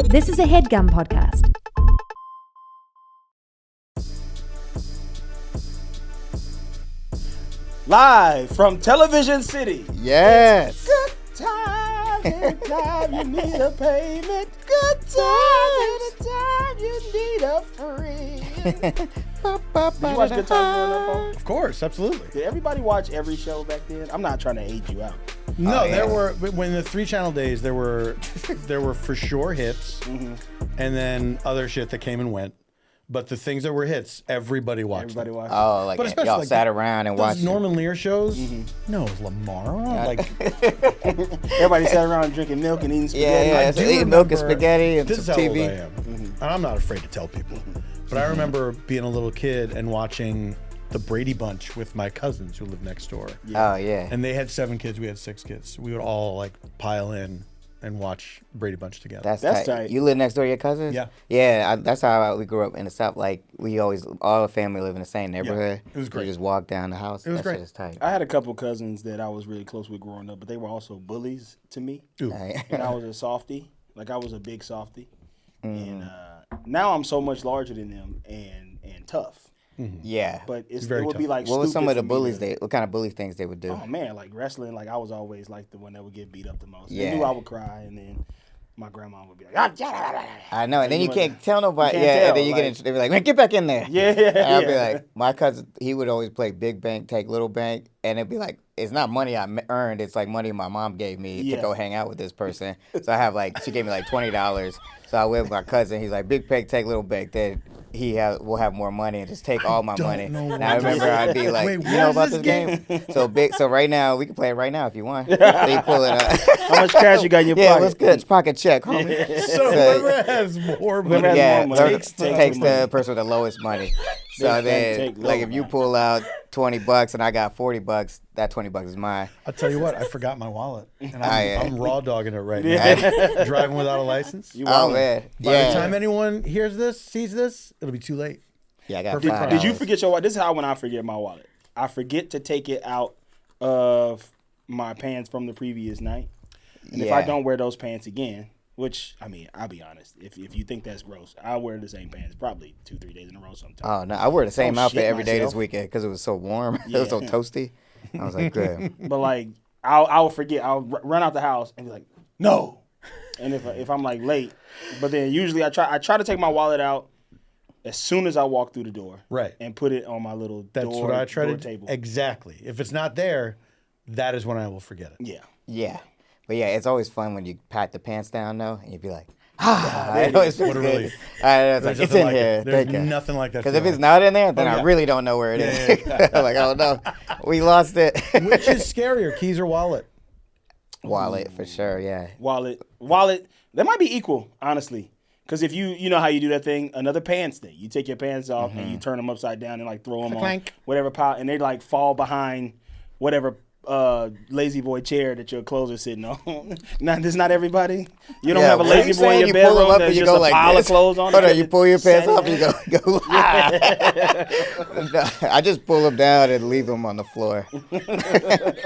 This is a Headgum podcast. Live from Television City. Yes. Good time, anytime you need a payment. Good time, anytime you need a friend. Did you watch Good Times growing up, Paul? Of course, absolutely. Did everybody watch every show back then? I'm not trying to age you out. No, there were when the 3-channel days there were for sure hits, and then other shit that came and went. But the things that were hits, everybody watched. Everybody them. watched. Oh, like But especially y'all like sat around and those watched Norman Lear shows. No, it was Lamar. Like Everybody sat around drinking milk and eating spaghetti. Yeah, do eating milk and remember- spaghetti and this is some how old TV. I am, and I'm not afraid to tell people. But I remember being a little kid and watching the Brady Bunch with my cousins who lived next door. Oh yeah. And they had 7 kids, we had 6 kids. We would all like pile in and watch Brady Bunch together. That's That's tight. tight. You live next door to your cousins? Yeah. Yeah, that's how we grew up in the South. Like, we always, all the family live in the same neighborhood. It was great. You just walk down the house. It was that great. shit is tight. I had a couple cousins that I was really close with growing up, but they were also bullies to me. Ooh. And I was a softie. Like, I was a big softie. And now I'm so much larger than them and tough. Yeah. But it very would be tough. like What was some of stupid the for me bullies to- what kind of bully things they would do? Oh, man, like wrestling, like I was always like the one that would get beat up the most. Yeah. They knew I would cry, and then my grandma would be like, ah, I know, and then you wouldn't- can't tell nobody. you can't Yeah, tell, and then you like- they be like, man, get back in there. Yeah, And I'd be yeah. like, my cousin, he would always play big bank, take little bank, and it'd be like, it's not money I earned, it's like money my mom gave me Yeah. to go hang out with this person. So I have like, she gave me like $20. So I went with my cousin, he's like, big bank, take little bank. Then we'll have more money and just take all my don't money. know And I what remember this I'd be like, Wait, you what know is about this this game? So right now, we can play it right now if you want. So you pull it up. How much cash you got in your Yeah, pocket? what's good? It's pocket check, homie. So whoever has more money. Whoever has Yeah, more money takes takes the the money. person with the lowest money. So They then, take like, low if you money. pull out $20 and I got $40, that $20 is mine. I'll tell you what, I forgot my wallet. And yeah. I'm raw dogging it right Yeah. now. Driving without a license. You Oh wildin'. man, By yeah, the time anyone hears this, sees this, it'll be too late. yeah, I got Perfect $5. Did you forget your wallet? This is how when I forget my wallet. I forget to take it out of my pants from the previous night. And if I Yeah. don't wear those pants again, which, I mean, I'll be honest. If you think that's gross, I'll wear the same pants probably 2-3 days in a row sometimes. Oh no, I wore the same Oh, outfit shit every day myself. this weekend because it was so warm. It was so Yeah. toasty. I was like, good. But, like, I'll forget. I'll run out the house and be like, no. And if I'm, like, late. But then usually I try to take my wallet out as soon as I walk through the door. Right. And put it on my little That's door, what I try door to do. table. Exactly. If it's not there, that is when I will forget it. Yeah. Yeah, but yeah, it's always fun when you pat the pants down though, and you'd be like, it it always is. feels What a good. relief. It's There's like, it's nothing in like here. it. There's Thank you. nothing like that. Because if feeling. it's not in there, then Oh, I yeah. really don't know where it is. Yeah, Like, oh no, we lost it. Which is scarier, keys or wallet? Wallet for sure. Yeah. Wallet, that might be equal, honestly. Because if you know how you do that thing, another pants thing. You take your pants off and you turn them upside down and like throw them on Clank. whatever pile, and they like fall behind whatever lazy boy chair that your clothes are sitting on. Now, this is not everybody. You don't have a what are lazy you boy in saying? your You pull them bedroom up that's and you just go a like pile this? of clothes on. Hold it. on, you pull your pants Set off it. and you go. No, I just pull them down and leave them on the floor.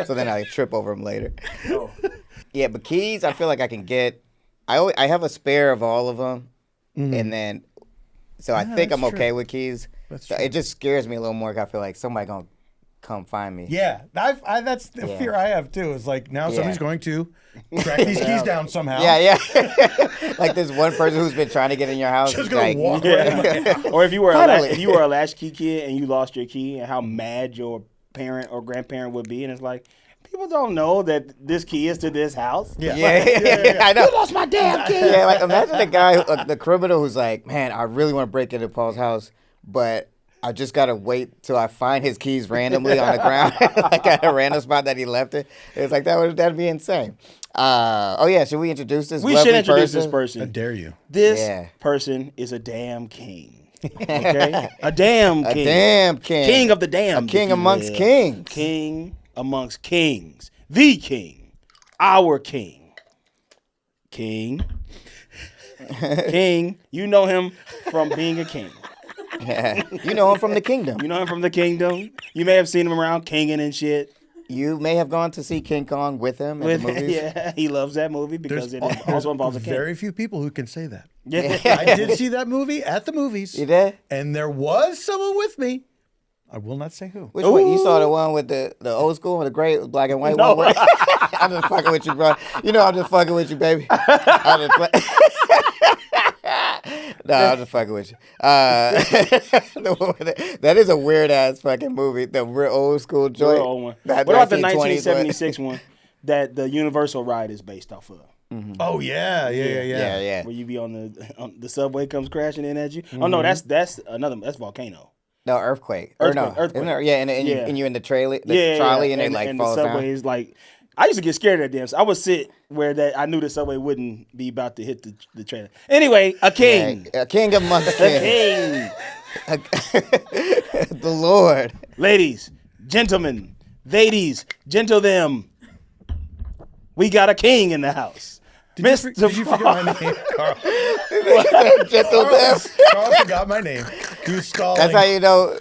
So then I trip over them later. Oh. Yeah, but keys, I feel like I can get. I have a spare of all of them, and then, so I think I'm that's okay true. with keys. That's So true. it just scares me a little more. 'Cause I feel like somebody gonna come find me. Yeah, that's the Yeah. fear I have too. Is like now Yeah. somebody's going to track these keys down somehow. Yeah. Like this one person who's been trying to get in your house. Just is gonna like, walk Yeah. Or if you were Finally. a latchkey kid and you lost your key, and how mad your parent or grandparent would be, and it's like, people don't know that this key is to this house. Yeah. Yeah, I know. You lost my damn key. Yeah, like imagine the guy, the criminal who's like, man, I really want to break into Paul's house, but I just gotta wait till I find his keys randomly on the ground, like at a random spot that he left it. It's like that'd be insane. Oh yeah, should we introduce this? We lovely should introduce this How person. dare you? This Yeah. person is a damn king. Okay, a damn A king. damn king. King of the damn. A king amongst kings. King amongst kings. The king. Our king. King. King. You know him from being a king. You know him from the kingdom. You know him from the kingdom. You may have seen him around kinging and shit. You may have gone to see King Kong with him at the movies. Yeah, he loves that movie because it also involves a king. Very few people who can say that. Yeah. I did see that movie at the movies. You did? And there was someone with me. I will not say who. Which one? You saw the one with the old school, with the great black and white No. one? I'm just fucking with you, bro. You know I'm just fucking with you, baby. I'm just fucking with you. That is a weird ass fucking movie. The real old school joint. Real old one. That What about the 1920s 1976 one that the Universal ride is based off of? Oh yeah. Yeah. Where you be on the subway comes crashing in at you. Oh no, that's Volcano. No, Earthquake. Earthquake. Isn't there? Yeah, and you're in the trolley, and it like falls the down. subway is like. I used to get scared of that damn. So I would sit where I knew the subway wouldn't be about to hit the trailer. Anyway, a king. Yeah, a king amongst A kings. king. The Lord. Ladies, gentlemen, ladies, gentle them. We got a king in the house. Did you forget my name, Carl? Gentle them. Carl forgot my name. He was stalling. That's how you know.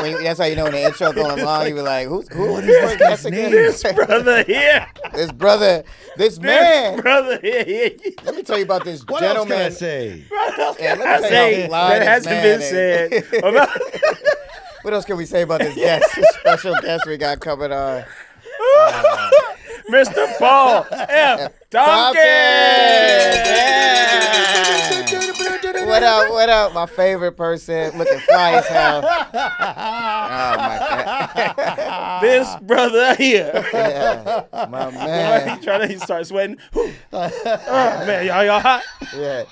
That's how you know when the intro going long. You be like, who What is that's his again? name? This brother here. This brother, this man. This brother here. Let me tell you about this What else gentleman. can I say? Yeah, let me I tell you say how fly that this hasn't man been is. said about. What else can we say about this guest? This special guest we got coming on. Mr. Paul F. Tompkins. Yeah. What up? My favorite person, looking fly as hell. Oh my God. This brother here. Yeah, my man. He trying to start sweating. Man, y'all hot. Yeah.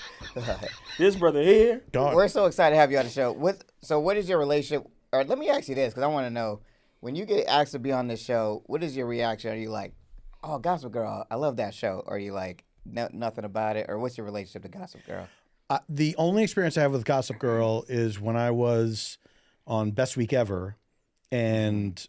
This brother here. Dog. We're so excited to have you on the show. So what is your relationship? Or let me ask you this, because I want to know, when you get asked to be on this show, what is your reaction? Are you like, oh, Gossip Girl, I love that show? Or are you like, nothing about it? Or what's your relationship to Gossip Girl? The only experience I have with Gossip Girl is when I was on Best Week Ever and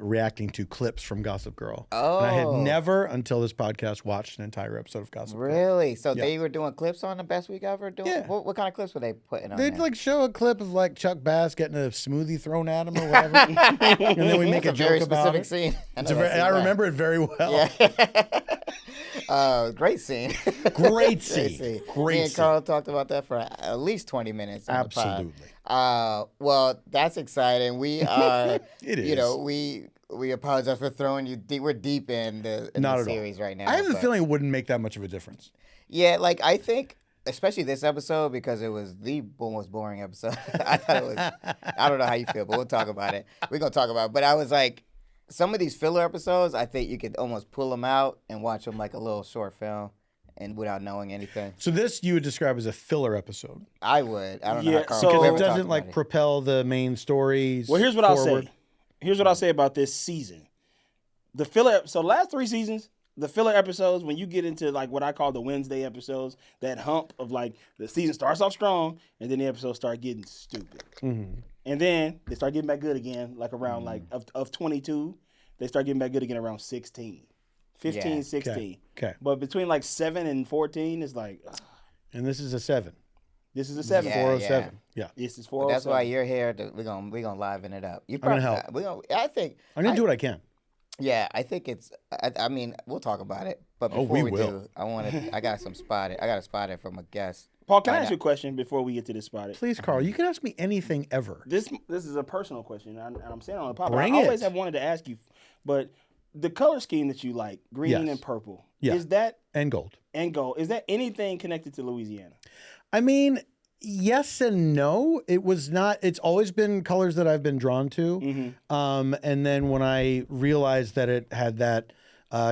reacting to clips from Gossip Girl. Oh. And I had never, until this podcast, watched an entire episode of Gossip Girl. Really? So Yeah. they were doing clips on the Best Week Ever? Yeah. What kind of clips were they putting on They'd there? like show a clip of like Chuck Bass getting a smoothie thrown at him or whatever. And then we make a It's a very joke about specific it. scene. I remember it very well. Yeah. Great scene. Great scene. Great Me and scene. Carl talked about that for at least 20 minutes. On Absolutely. The pod. Well, that's exciting. We are, It is. You know, we apologize for throwing you deep. We're deep in the Not at series all. right now. I have the but- feeling it wouldn't make that much of a difference. Yeah, like I think, especially this episode, because it was the most boring episode. I thought it was. I don't know how you feel, but we'll talk about it. We're gonna talk about it. But I was like, some of these filler episodes, I think you could almost pull them out and watch them like a little short film, and without knowing anything. So this you would describe as a filler episode. I would. I don't know Yeah, how Carl. so- we Because haven't it talked doesn't about like it. propel the main stories. Well, here's what I'll forward. say. Here's what I'll say about this season. The filler. So last 3 seasons, the filler episodes, when you get into like what I call the Wednesday episodes, that hump of like the season starts off strong and then the episodes start getting stupid, and then they start getting back good again. Like around like of 22, they start getting back good again around 16, 15, Yeah. 16. Okay. But between like 7 and 14 is like And this is a 7. this is a 7. Yeah. 407. Yeah. This is But 407. that's why you're here. We're gonna liven it up. You gonna probably. help. I think. I'm going to do what I can. Yeah, I think it's. I mean, we'll talk about it. But Oh, before we we will. do, I got some spotted. I got a spotted from a guest. Paul, can I Why ask you a question before we get to this spot? Please, Carl, you can ask me anything ever. This is a personal question, and I'm saying it on the podcast. Bring I always it. have wanted to ask you, but the color scheme that you like, green Yes. and purple, Yeah. is that And gold. and gold? Is that anything connected to Louisiana? I mean, yes and no. It was not. It's always been colors that I've been drawn to. And then when I realized that it had that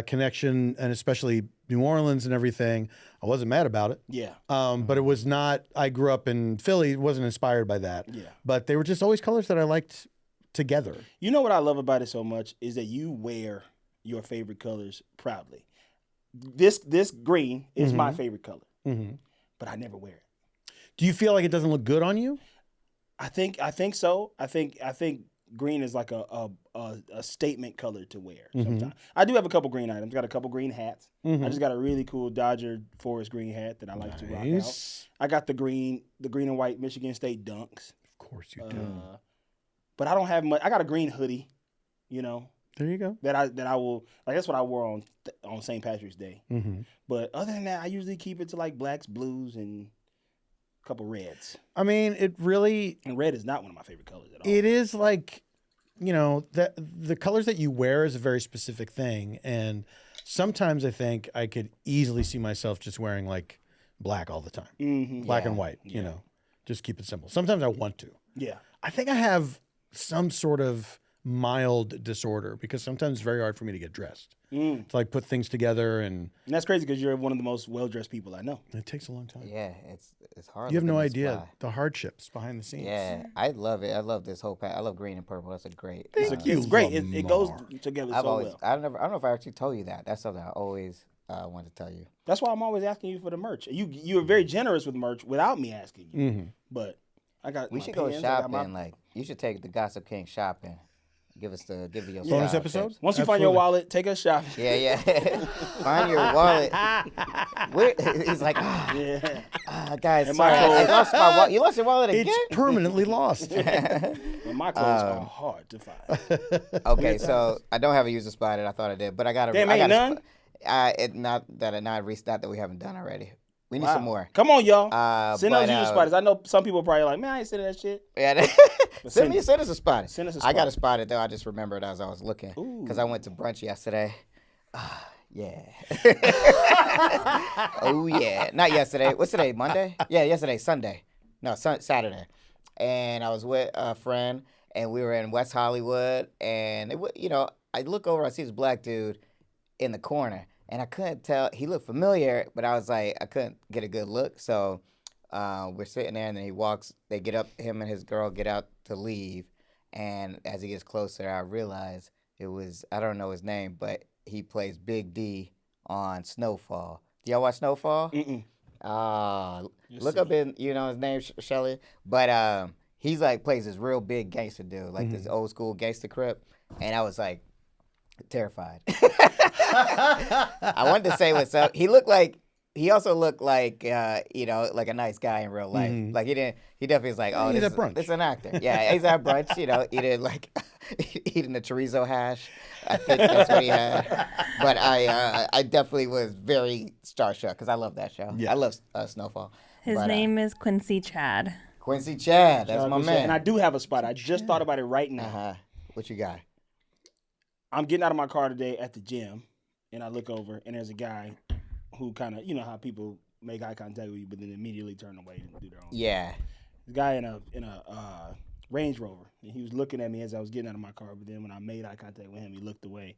connection, and especially New Orleans and everything, I wasn't mad about it. Yeah. But it was not. I grew up in Philly. Wasn't inspired by that. Yeah. But they were just always colors that I liked together. You know what I love about it so much is that you wear your favorite colors proudly. This green is my favorite color, but I never wear it. Do you feel like it doesn't look good on you? I think so. I think green is like a statement color to wear sometimes. I do have a couple green items. Got a couple green hats. I just got a really cool Dodger forest green hat that I like to rock out. Nice. I got the green and white Michigan State Dunks. Of course you do. But I don't have much. I got a green hoodie, you know. There you go. that I will like. That's what I wore on St. Patrick's Day. Mm-hmm. But other than that, I usually keep it to like blacks, blues, and a couple reds. I mean, it really, And red is not one of my favorite colors at all. it is like, the colors that you wear is a very specific thing. And sometimes I think I could easily see myself just wearing like black all the time, Mm-hmm. black and white, just keep it simple. Sometimes I want to. Yeah. I think I have some sort of mild disorder because sometimes it's very hard for me to get dressed. To like put things together, and that's crazy because you're one of the most well-dressed people I know. it takes a long time. Yeah, it's hard. You have no looking this idea fly. the hardships behind the scenes. Yeah, I love it. I love this whole pack. I love green and purple. That's a great. It's great. It goes together I've so always. well. I don't know if I actually told you that. That's something I always wanted to tell you. That's why I'm always asking you for the merch. You are very generous with merch without me asking you. Mm-hmm. But I got. We my should go pens, I got shopping. my- Like you should take the Gossip King shopping. Give you your Bonus style episode? tips. Once you find your Absolutely. wallet, take us shopping. Yeah. Find your wallet. He's like, guys, And sorry, my I clothes. lost my wallet. You lost your wallet again? It's permanently lost. And my clothes are hard to find. Okay, so I don't have a user spotted. I thought I did, but I got a. Damn, I ain't got none? not that we haven't done already. We need Wow. some more. Come on, y'all. Send but, those user spotters. I know some people are probably like, man, I ain't sending that shit. Yeah, send send us a spotted. Send us a I got spotted. a spotted though. I just remembered as I was looking Ooh. because I went to brunch yesterday. Yeah. Oh yeah. Not yesterday. What's today? Monday? Yeah, yesterday. Sunday. No, Saturday. And I was with a friend, and we were in West Hollywood, and I look over, I see this black dude in the corner, and I couldn't tell. He looked familiar, but I was like, I couldn't get a good look. So we're sitting there, and then he walks. They get up. Him and his girl get out to leave, and as he gets closer, I realize it was, I don't know his name, but he plays Big D on Snowfall. Do y'all watch Snowfall? Mm-mm. Look up his name, Shelly. But he's like plays this real big gangster dude, like this old school gangster crip, and I was like terrified. I wanted to say what's up. He also looked like like a nice guy in real life. Mhm. Like he definitely was like, oh, He's this at brunch. is an actor. Yeah, he's at brunch. Eating like eating the chorizo hash. I think that's what he had. But I definitely was very starstruck because I love that show. Yeah. I love Snowfall. His But, name is Quincy Chad. Quincy Chad. That's my And man. I do have a spot. I just thought about it right now. Uh-huh. What you got? I'm getting out of my car today at the gym, and I look over, and there's a guy who kind of, you know how people make eye contact with you, but then immediately turn away and do their own. Yeah. The guy in a Range Rover, and he was looking at me as I was getting out of my car, but then when I made eye contact with him, he looked away.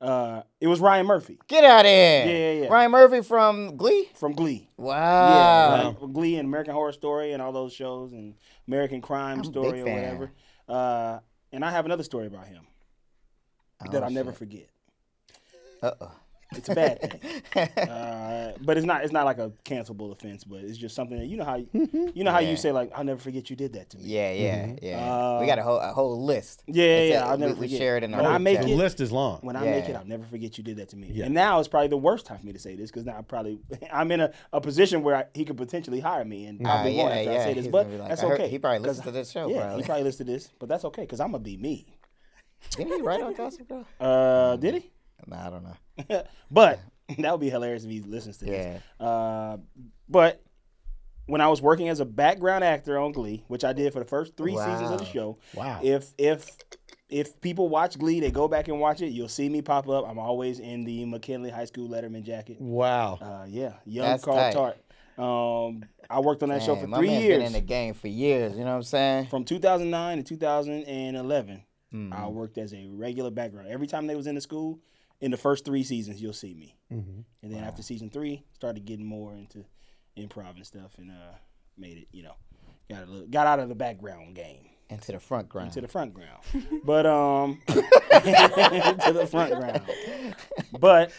It was Ryan Murphy Get out of here. Yeah. Ryan Murphy from Glee? from Glee. Wow. Like Glee and American Horror Story and all those shows and American Crime I'm a Story big or fan. whatever. And I have another story about him that Oh, I'll never shit. forget. Uh-oh. It's a bad thing, but it's not like a cancelable offense. But it's just something that you know how Yeah. you say like I'll never forget you did that to me. Yeah. We got a whole list. Yeah, It's I'll never we forget. share it in our When I group make chat. The it- list is long. When I make it, Yeah. I'll never forget you did that to me. Yeah. And now it's probably the worst time for me to say this because now I'm in a position where he could potentially hire me, and I'll be one after I say this. He's But gonna be like, that's I heard- okay. He probably 'cause- listens to this show. Yeah, probably. he probably listened to this, but that's okay because I'm gonna be me. Didn't he write on Gossip Girl? Did he? Nah, I don't know. But that would be hilarious if he listens to this. Yeah. But when I was working as a background actor on Glee, which I did for the first 3 seasons of the Wow. show, Wow. if people watch Glee, they go back and watch it, you'll see me pop up. I'm always in the McKinley High School Letterman jacket. Wow. Young That's Carl tight. Tart. I worked on that show Dang, for my 3 man's years. been in the game for years. You know what I'm saying? From 2009 to 2011, Mm-hmm. I worked as a regular background. Every time they was in the school, in the first 3 seasons, you'll see me. Mhm. And then after season 3, started getting more into improv and stuff, and made it, got out of the background game Into the front ground. into the front ground. But into the front ground. But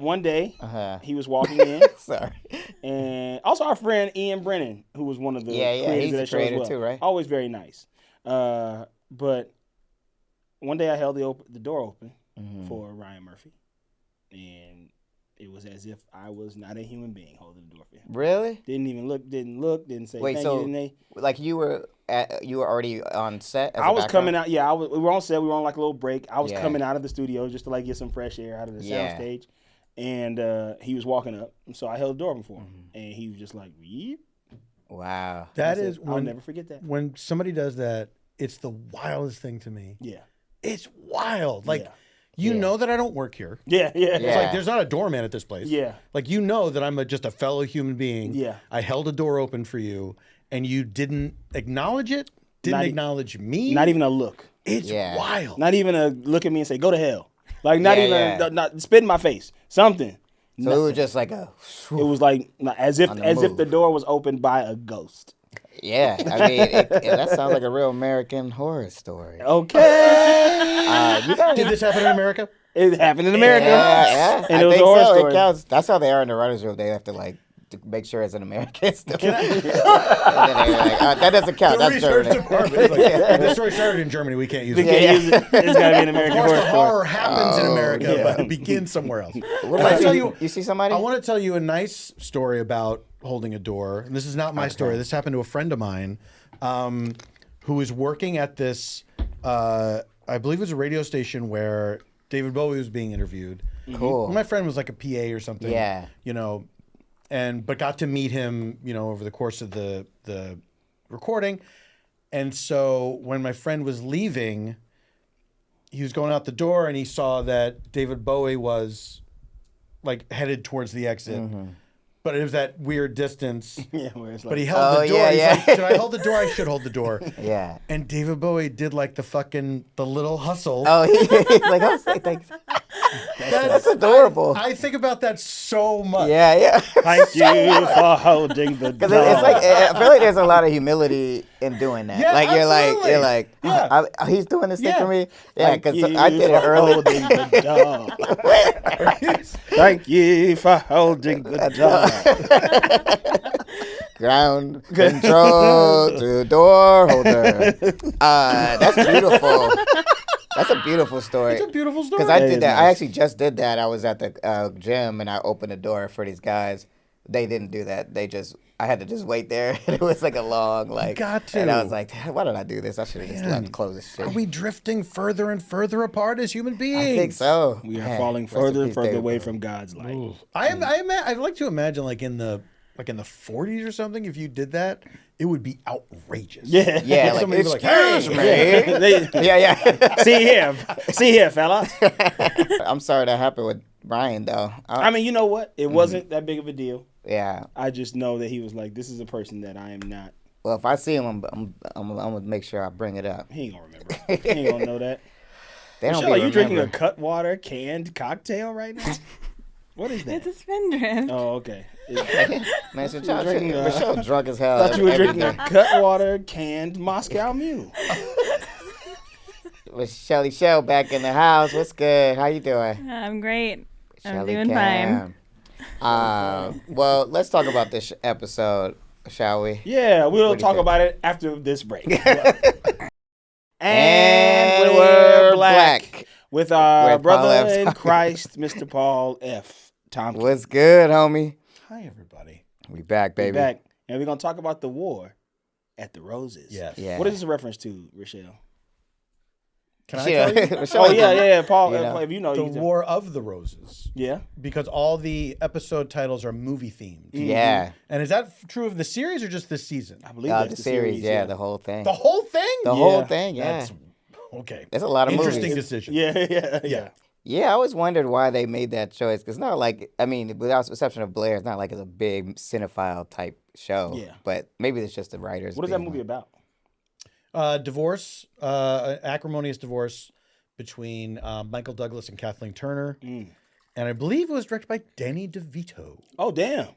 one day he was walking in, Sorry. and also our friend Ian Brennan, who was one of the Yeah, creators he's of a that show as creator well. too, right? Always very nice. But one day I held the door open Mm-hmm. for Ryan Murphy, and it was as if I was not a human being holding the door for him. Really? Didn't look, didn't say Wait, thank so you, didn't they? like you were already on set? As I a was background? coming out. Yeah, we were on set. We were on like a little break. I was Yeah. coming out of the studio just to like get some fresh air out of the Yeah. soundstage, and he was walking up, so I held the door open for him, Mm-hmm. and he was just like, "Yeep." Wow. That I is said, I'll when never forget that. when somebody does that, it's the wildest thing to me. Yeah, It's wild. Like Yeah. you Yeah. know that I don't work here. yeah. It's Yeah. like there's not a doorman at this place. Yeah. Like you know that I'm just a fellow human being. Yeah. I held a door open for you, and you didn't acknowledge it. Didn't Not e- acknowledge me. Not even a look. It's Yeah. wild. Not even a look at me and say, "Go to hell." Like not Yeah, even yeah. not spit in my face. Something. So it was just like a. It was like as if On the move. the door was opened by a ghost. Yeah, I mean, that sounds like a real American horror story. Okay. You guys, Did this happen in America? It happened in America. yeah, And I it was think a horror so. story. It counts. That's how they are in the writers' room. They have to like to make sure it's an American story. And then they're like, that doesn't count. The That's research German. department. is like, the story started in Germany. We can't use We it. can't use it. It's gotta be an Of American course, horror the story. horror happens in America, yeah. but it begins somewhere else. What I about tell you? you, You see somebody? I want to tell you a nice story about holding a door. And this is not my story. This happened to a friend of mine who was working at this, I believe it was a radio station where David Bowie was being interviewed. Cool. My friend was like a PA or something. Yeah. You know, but got to meet him, you know, over the course of the recording. And so when my friend was leaving, he was going out the door and he saw that David Bowie was like headed towards the exit. But it was that weird distance. Yeah, where it's like, But he held the door. yeah, He's yeah. like, should I hold the door? I should hold the door. Yeah. And David Bowie did like the little hustle. Oh, he's like, oh, thanks. That's adorable. I think about that so much. Yeah, yeah. thank you for holding the door. Because it's like I feel like there's a lot of humility in doing that. Yeah, like absolutely. you're like, Yeah. he's doing this thing Yeah. for me. Yeah, Thank because you I did it for early. holding the door. Thank you for holding the door. Ground control to door holder. That's beautiful. That's a beautiful story. It's a beautiful story. Because I That did is that. I nice. actually just did that. I was at the gym and I opened the door for these guys. They didn't do that. I had to just wait there. It was like a long, like. got to. And I was like, why did I do this? I should have just left, closed this shit. Are we drifting further and further apart as human beings? I think so. We are Man, falling rest in further and peace, further David away Bowie. from God's light. I'd like to imagine like in the 40s or something. If you did that, it would be outrageous. Yeah. Yeah, like, Somebody would be like, excuse me. They- Yeah. see here, fella. I'm sorry that happened with Brian, though. I mean, you know what? It wasn't that big of a deal. Yeah. I just know that he was like, this is a person that I am not. Well, if I see him, I'm gonna make sure I bring it up. He ain't gonna remember. He ain't gonna know that. They don't Michelle, be are you drinking a remembering. Cutwater canned cocktail right now? What is that? It's a spindrift. Oh, okay. Man, so Michelle, drinking, Michelle drunk as hell. I thought you were every drinking a day. Cutwater canned Moscow Mule. With Shelly Shell back in the house. What's good? How you doing? I'm great. I'm Shelly doing fine. Well, let's talk about this episode, shall we? Yeah, we'll What do you talk think? about it after this break. And we're we're black black. with our With Paul brother F. in Christ, Mr. Paul F. Tompkins. What's good, homie? Hi, everybody. We back, We're baby. back, and we're gonna talk about the war at the Roses. Yes. Yeah. What is this a reference to, Rochelle? Can I tell you? Michelle, Oh yeah, Paul. You know. If you know, The you can War of the Roses. yeah. Because all the episode titles are movie themed. Yeah. And is that true of the series or just this season? I believe The that's series, yeah, the whole thing. The whole thing? The whole Yeah. thing, yeah. That's okay. There's a lot of Interesting movies. decision. Yeah. Yeah, I always wondered why they made that choice. Because not like, I mean, without the exception of Blair, it's not like it's a big cinephile type show. Yeah. But maybe it's just the writers. What is that being movie like- about? Divorce, acrimonious divorce between Michael Douglas and Kathleen Turner. And I believe it was directed by Danny DeVito. Oh damn,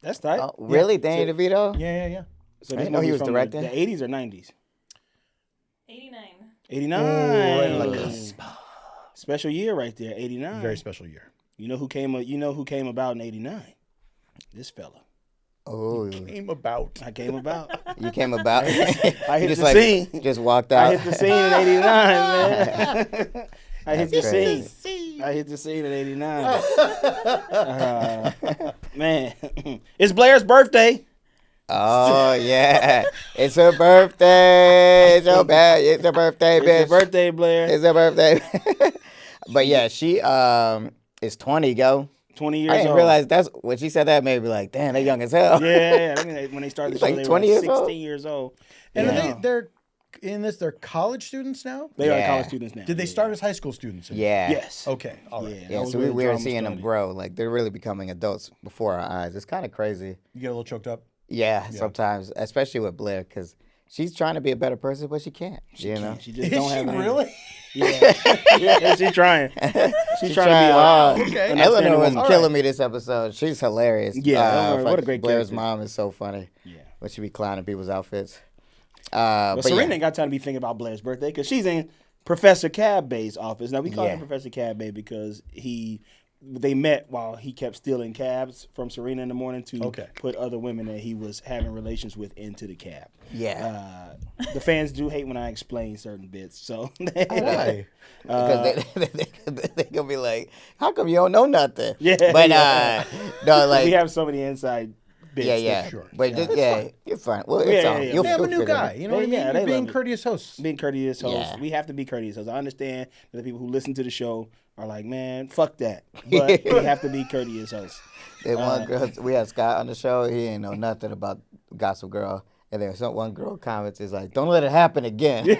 that's tight. Oh, really? Danny DeVito? Yeah. So I this didn't know he movie was from directing. the 80s or 90s. 89. 89. right on the Special year right there. 89. Very special year. You know who came about in 89? This fella. Oh, Came about. I came about. you came about. I hit just the scene. Just walked out. I hit the scene in 89, man. I hit the That's scene. I hit the scene at 89. Man, it's Blair's birthday. Oh yeah, it's her birthday. It's her birthday, It's your bitch. birthday, Blair. It's her birthday. But yeah, she is 20, yo. 20 years I didn't old. realize that's when she said that. Made me like, damn, they young as hell. Yeah. I mean, when they started the show, Like they 20 were years 16 old? years old. And Yeah. they're in this. They're college students now. They are Yeah. college students now. Did they start as high school students? Yeah. Yes. Okay. All right. Yeah, that Yeah, was so where the we were drama seeing them started. grow. Like they're really becoming adults before our eyes. It's kind of crazy. You get a little choked up. Yeah, sometimes, especially with Blair, because she's trying to be a better person, but she can't. You know, She just Is don't she have it in her. really? Yeah. Yeah, she's trying. She's trying to be hard. Okay. an Eleanor outstanding was woman. killing me this episode. She's hilarious. Yeah, Eleanor, what a great Blair's character. mom is so funny. Yeah. When she be clowning people's outfits. But But Serena yeah. ain't got time to be thinking about Blair's birthday because she's in Professor Cabbay's office. Now we call Yeah. him Professor Cabbay because they met while he kept stealing cabs from Serena in the morning to Okay. put other women that he was having relations with into the cab. Yeah. The fans do hate when I explain certain bits, so Why? Because they gonna be like, how come you don't know nothing? Yeah, But yeah. no, like we have so many inside bits. yeah. Sure. But you're fine. Well, it's Yeah, on. yeah, You'll, They have a you'll new figure it guy. out. You know what I mean? Yeah, they You're being love it. courteous hosts. Being courteous hosts. Yeah. We have to be courteous hosts. I understand that the people who listen to the show are like, man, fuck that. But we have to be courteous hosts. Then one girl, we had Scott on the show. He ain't know nothing about Gossip Girl. And then one girl comments is like, "Don't let it happen again." Guess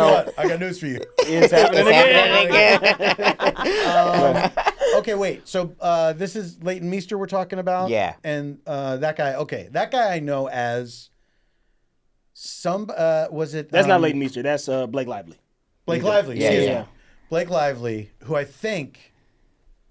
what? I got news for you. It's happening It's again. happening again. Okay, wait. So this is Leighton Meester we're talking about? Yeah. And that guy, okay. That guy I know as some, was it? That's not Leighton Meester. That's Blake Lively. Blake Lively. Yeah, excuse yeah. me. Blake Lively, who I think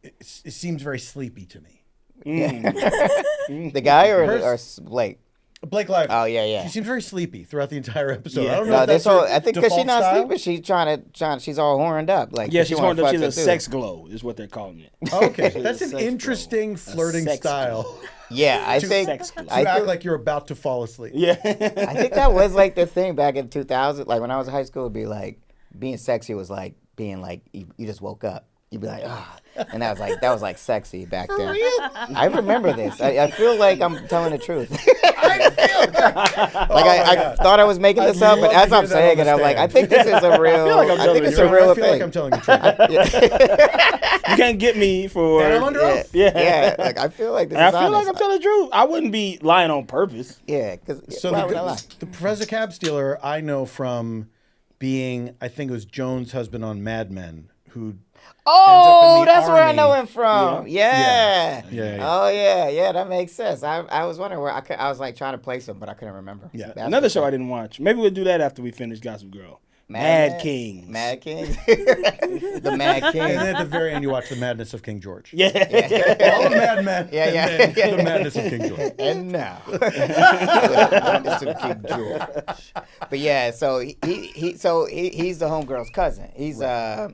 it seems very sleepy to me. The guy or Blake? Blake Lively. Oh, yeah. She seems very sleepy throughout the entire episode. Yeah. I don't know No, if that's this whole, her I think because she's default not style. sleeping, she's trying to, she's all horned up. Like, Yeah, she she's wanna horned up. fuck She's the a dude. sex glow, is what they're calling it. Okay, She's that's a an sex glow. interesting flirting sex style. glow. Yeah, I To think, sex glow. To I act think, like you're about to fall asleep. Yeah. I think that was like the thing back in 2000. Like when I was in high school, it'd be like being sexy was like being like you just woke up. You'd be like, ah, and that was like sexy back then. I remember this. I feel like I'm telling the truth. I thought I was making this up, but love as to I'm hear that saying on it, the I'm like, I stand. think this is a real. like I'm I telling think it's the a truth. real I feel like thing. I'm telling the truth. You can't get me for. And I'm under oath. Yeah. Like I feel like this I is feel like honest. I'm telling the truth. I wouldn't be lying on purpose. Yeah, because So the Professor Cab Stealer I know from being, I think it was Joan's husband on Mad Men, who Oh, ends up in the that's where I army. know him from. Yeah. Yeah. Oh yeah, that makes sense. I was wondering where I was like trying to place him, but I couldn't remember. Yeah. That's Another what's show up. I didn't watch. Maybe we'll do that after we finish Gossip Girl. Mad Men? Kings. Mad Kings. The Mad and King. then at the very end you watch The Madness of King George. Yeah. All the Mad Men. Yeah, and yeah. then The Madness of King George. And now, it's a King George. But yeah, so he's the homegirl's cousin. He's well,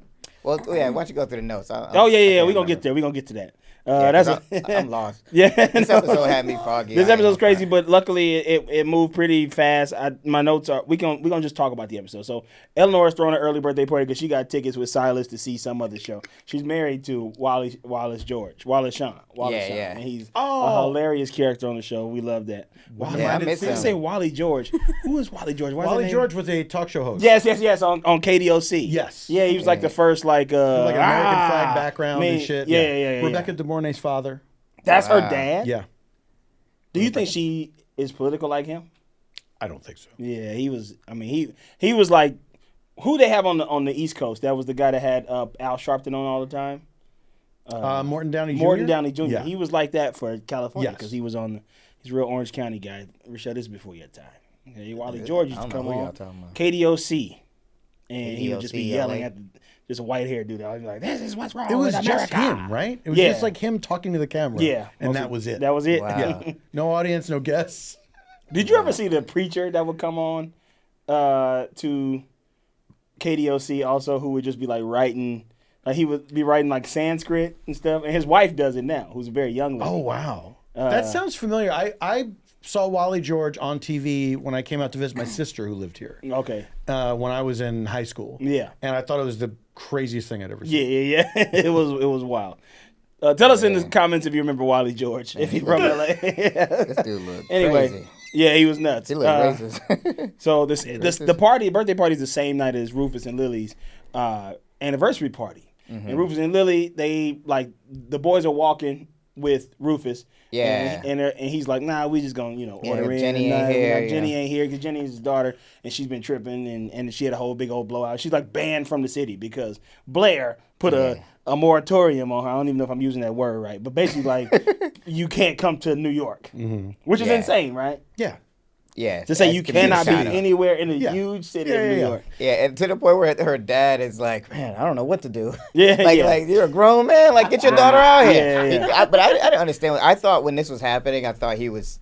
yeah. Why don't you go through the notes? Oh yeah. We're gonna get there. We're gonna get to that. That's I'm lost. Yeah. This episode had me foggy. This I ain't episode's gonna crazy, front. but luckily it moved pretty fast. My notes are we're gonna just talk about the episode. So Eleanor's throwing an early birthday party because she got tickets with Silas to see some other show. She's married to Wallace Shawn. Yeah. And he's a hilarious character on the show. We love that. Yeah, I miss I him. say Wally George. Who is Wally George? Why is that Wally name? George was a talk show host. Yes, on KDOC. Yes. Yeah, he was like the first like Like an American flag background and me- shit. Yeah. Rebecca De Mornay's father. That's her Wow. dad. Yeah. Do you think she is political like him? I don't think so. Yeah, he was. I mean, he was like who they have on the East Coast. That was the guy that had Al Sharpton on all the time. Morton Downey Jr.? Morton Downey Jr. Yeah. He was like that for California Yes. because he was on. He's a real Orange County guy. Rashad, this is before your time. Okay, Wally George used I to don't come know who on y'all talking about. KDOC, and he would just be KDOC, yelling LA. at just a white haired dude. I was like, "This is what's wrong It was with just America." him, right? It was Yeah. just like him talking to the camera. Yeah, And mostly- that was it. That was it. Wow. Yeah. No audience, no guests. Did you ever see the preacher that would come on to KDOC also, who would just be like writing, like he would be writing like Sanskrit and stuff, and his wife does it now, who's a very young lady. Oh, wow. That sounds familiar. I saw Wally George on TV when I came out to visit my sister who lived here. Okay. When I was in high school. Yeah. And I thought it was the craziest thing I'd ever seen. Yeah. It was wild. Tell us in the comments if you remember Wally George, if you're from LA. This dude look Anyway, crazy. yeah, he was nuts. He look racist. So this the birthday party is the same night as Rufus and Lily's anniversary party. Mm-hmm. And Rufus and Lily, they like the boys are walking with Rufus. Yeah. And he's like, nah, we just gonna order in. Jenny and, ain't here, like, Jenny ain't here because Jenny is his daughter and she's been tripping and she had a whole big old blowout. She's like banned from the city because Blair put a moratorium on her. I don't even know if I'm using that word right, but basically like you can't come to New York, which is insane, right? Yeah. Yeah. To say you cannot be China. anywhere in a huge city of New York. Yeah, and to the point where her dad is like, man, I don't know what to do. Yeah, like you're a grown man. Like, get your daughter out here. Yeah. But I didn't understand. I thought when this was happening, I thought it was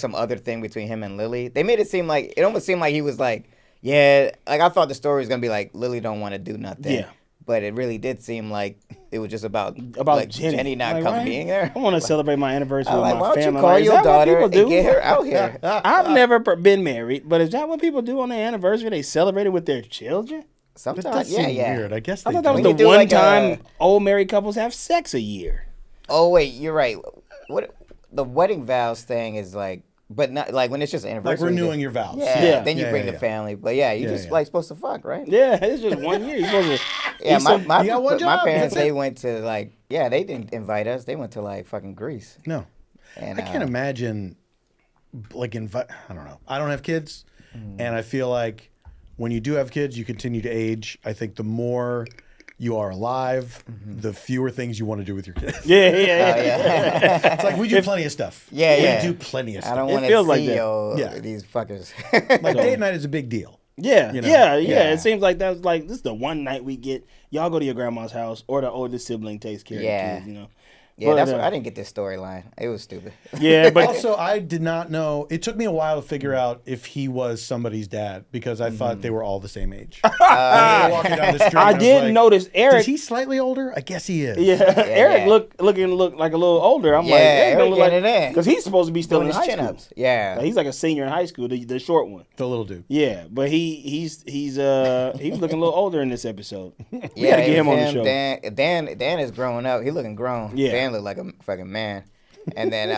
some other thing between him and Lily. They made it almost seemed like he was like, yeah, like I thought the story was gonna be like Lily don't want to do nothing. Yeah. But it really did seem like it was just about About Jenny not like, being there. I want to celebrate my anniversary with Like, my why don't family. you call Like, is your that what daughter people and do? get her out here? I've never been married, but is that what people do on their anniversary? They celebrate it with their children? That Sometimes, does yeah, seem yeah. weird. I guess I they thought that was do. When the you do, one like, time old married couples have sex a year. Oh wait, you're right. What the wedding vows thing is like, but not like when it's just an Like anniversary. renewing your vows. Yeah. Then you Yeah, bring yeah, the yeah. family. But yeah, you Yeah, just yeah. like supposed to fuck, right? Yeah, it's just 1 year. You're supposed to. Yeah, eat some- my You got one job, parents, that's it. they went to like, yeah, they didn't invite us. They went to like fucking Greece. No. And I can't imagine, like, I don't know. I don't have kids, and I feel like when you do have kids, you continue to age. I think the more you are alive, the fewer things you want to do with your kids. Yeah. It's like we do plenty of stuff. Yeah, yeah. We do plenty of I stuff. don't It want to feels see like that. Yeah. these fuckers. Like date night is a big deal. Yeah, You know? yeah. Yeah. It seems like that's like this is the one night we get. Y'all go to your grandma's house, or the oldest sibling takes care of the kids. You know. Yeah, But, that's what I didn't get this storyline. It was stupid. Yeah, but Also, I did not know. It took me a while to figure out if he was somebody's dad because I thought they were all the same age. They were walking down the street, I and was did like, notice Eric. Is he slightly older? I guess he is. Yeah, Eric yeah. look like a little older. I'm Yeah, like, Eric don't Eric look like getting it in. because he's supposed to be still Doing in his high chin school. ups. Yeah. Like, he's like a senior in high school, the short one. The little dude. Yeah, but he was looking a little older in this episode. We gotta Yeah, get him on the him, show. Dan is growing up. He looking grown. Yeah. Dan look like a fucking man. And then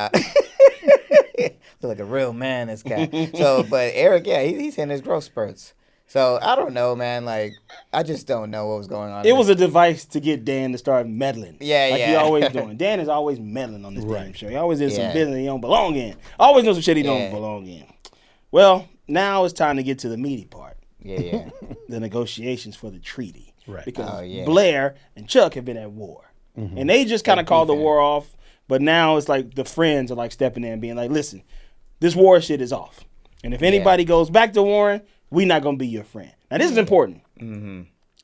look like a real man, this guy. So, but Eric, yeah, he's in his growth spurts. So I don't know, man. Like, I just don't know what was going on. It was a device to get Dan to start meddling. Yeah, like he yeah. always doing. Dan is always meddling on this damn show. He always did some Yeah. business he don't belong in. Always knows some shit he Yeah. don't belong in. Well, now it's time to get to the meaty part. Yeah. The negotiations for the treaty. Right. Because Oh, yeah. Blair and Chuck have been at war. And they just kind of called the war off. But now it's like the friends are like stepping in and being like, listen, this war shit is off. And if anybody goes back to warring, we're not going to be your friend. Now, this is important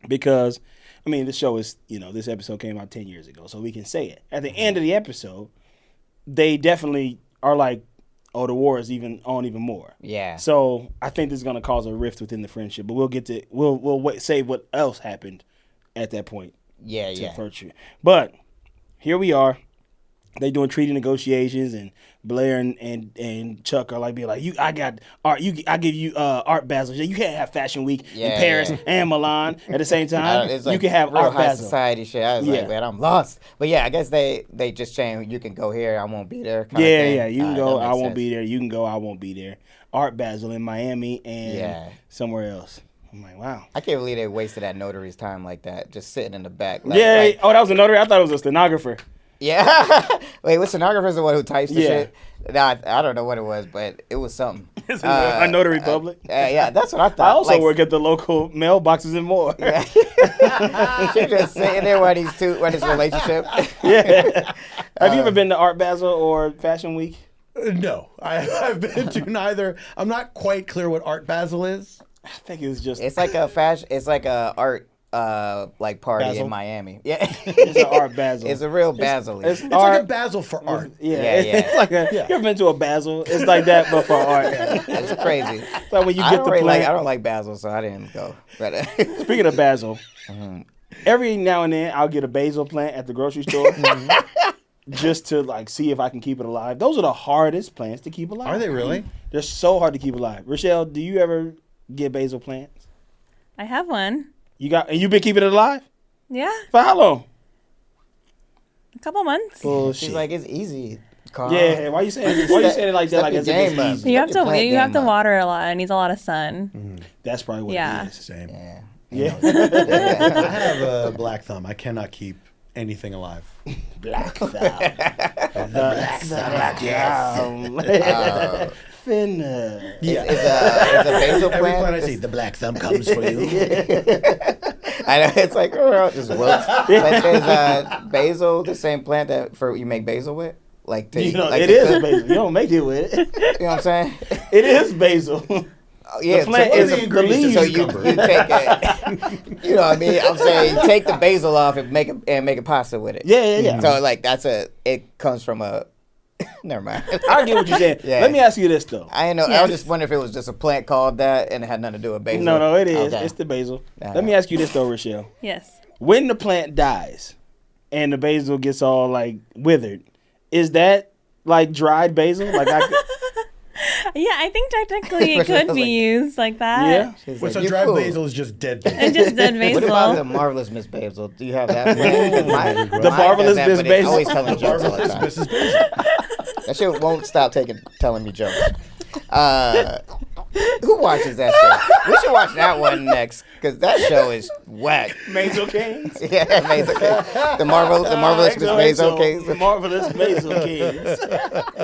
because, I mean, this show is, this episode came out 10 years ago, so we can say it. At the end of the episode, they definitely are like, oh, the war is even more. Yeah. So I think this is going to cause a rift within the friendship, but we'll say what else happened at that point. Yeah. To virtue. But here we are. They doing treaty negotiations, and Blair and Chuck are like being like, I got art. I give you Art Basel. You can't have Fashion Week in Yeah, Paris yeah. and Milan at the same time. It's like you can have real Art high Basel. society shit. I was Yeah. like, man, I'm lost. But yeah, I guess they just changed. You can go here. I won't be there. kinda Yeah, thing. yeah. You can That go. makes I won't sense. be there. You can go. I won't be there. Art Basel in Miami and Yeah. somewhere else. I'm like, wow. I can't believe they wasted that notary's time like that, just sitting in the back. Like, Yeah. like- Oh, that was a notary. I thought it was a stenographer. yeah. Wait, what stenographer's the one who types the Yeah. shit? Nah, I don't know what it was, but it was something. It's a notary public. Yeah, that's what I thought. I also Like, work at the local mailboxes and more. Yeah. She's just sitting there while this relationship. Yeah. Have you ever been to Art Basel or Fashion Week? No, I've been to neither. I'm not quite clear what Art Basel is. I think it was just It's like a fashion. It's like a art like party Basil? in Miami. Yeah, it's an Art Basel. It's a real Basil. It's It's art. like a Basel for art. Yeah, Yeah, yeah. It's like you ever been to a Basel? It's like that, but for art. It's crazy. It's like when you I get don't the really plant. like. I don't like Basil, so I didn't go. But Speaking of basil, Mm-hmm. every now and then I'll get a basil plant at the grocery store. just to like see if I can keep it alive. Those are the hardest plants to keep alive. Are they really? They're so hard to keep alive. Rochelle, do you ever get basil plants? I have one. And you've been keeping it alive Yeah, for how long? a couple months. Bullshit. She's like, it's easy. Carl. Yeah, why you saying it like that? Step Like your as if it's game up. easy. You have Your plant you have game to up. water a lot. It needs a lot of sun. That's probably what Yeah. it is. Same. Yeah. Yeah. I have a black thumb. I cannot keep anything alive. Black thumb. Black thumb. Finna. Is a basil Every plant? plant I see, the black thumb comes for you. I know it's like just wilts. But is basil the same plant that you make basil with? Like You know, like it the is plant- basil. You don't make it with it. You know what I'm saying? It is basil. Oh, yeah, The plant so, is the the ingredients leaves. so you take it. You know what I mean? I'm saying take the basil off and make a pasta with it. Yeah. So like it comes from a. Never mind. I get what you're saying. Yeah. Let me ask you this though. I didn't know. I Yes. was just wondering if it was just a plant called that and it had nothing to do with basil. No, it is. Okay. It's the basil. Uh-huh. Let me ask you this though, Rochelle. Yes. When the plant dies and the basil gets all like withered, is that like dried basil? Like I could, Yeah, I think technically it Which I could was be like- used like that. yeah. She's What's like, a "You dried fool." basil is just dead basil. And just dead What about the basil. marvelous Miss Basil? Do you have that? Mine The has marvelous that, Miss but it's Basil? Always telling jokes all the time. This is basil. That shit won't stop telling me jokes. Who watches that show? We should watch that one next because that show is whack. Basil Kings. Yeah, amazing. The marvelous Miss Basil case. The marvelous Basil Kings.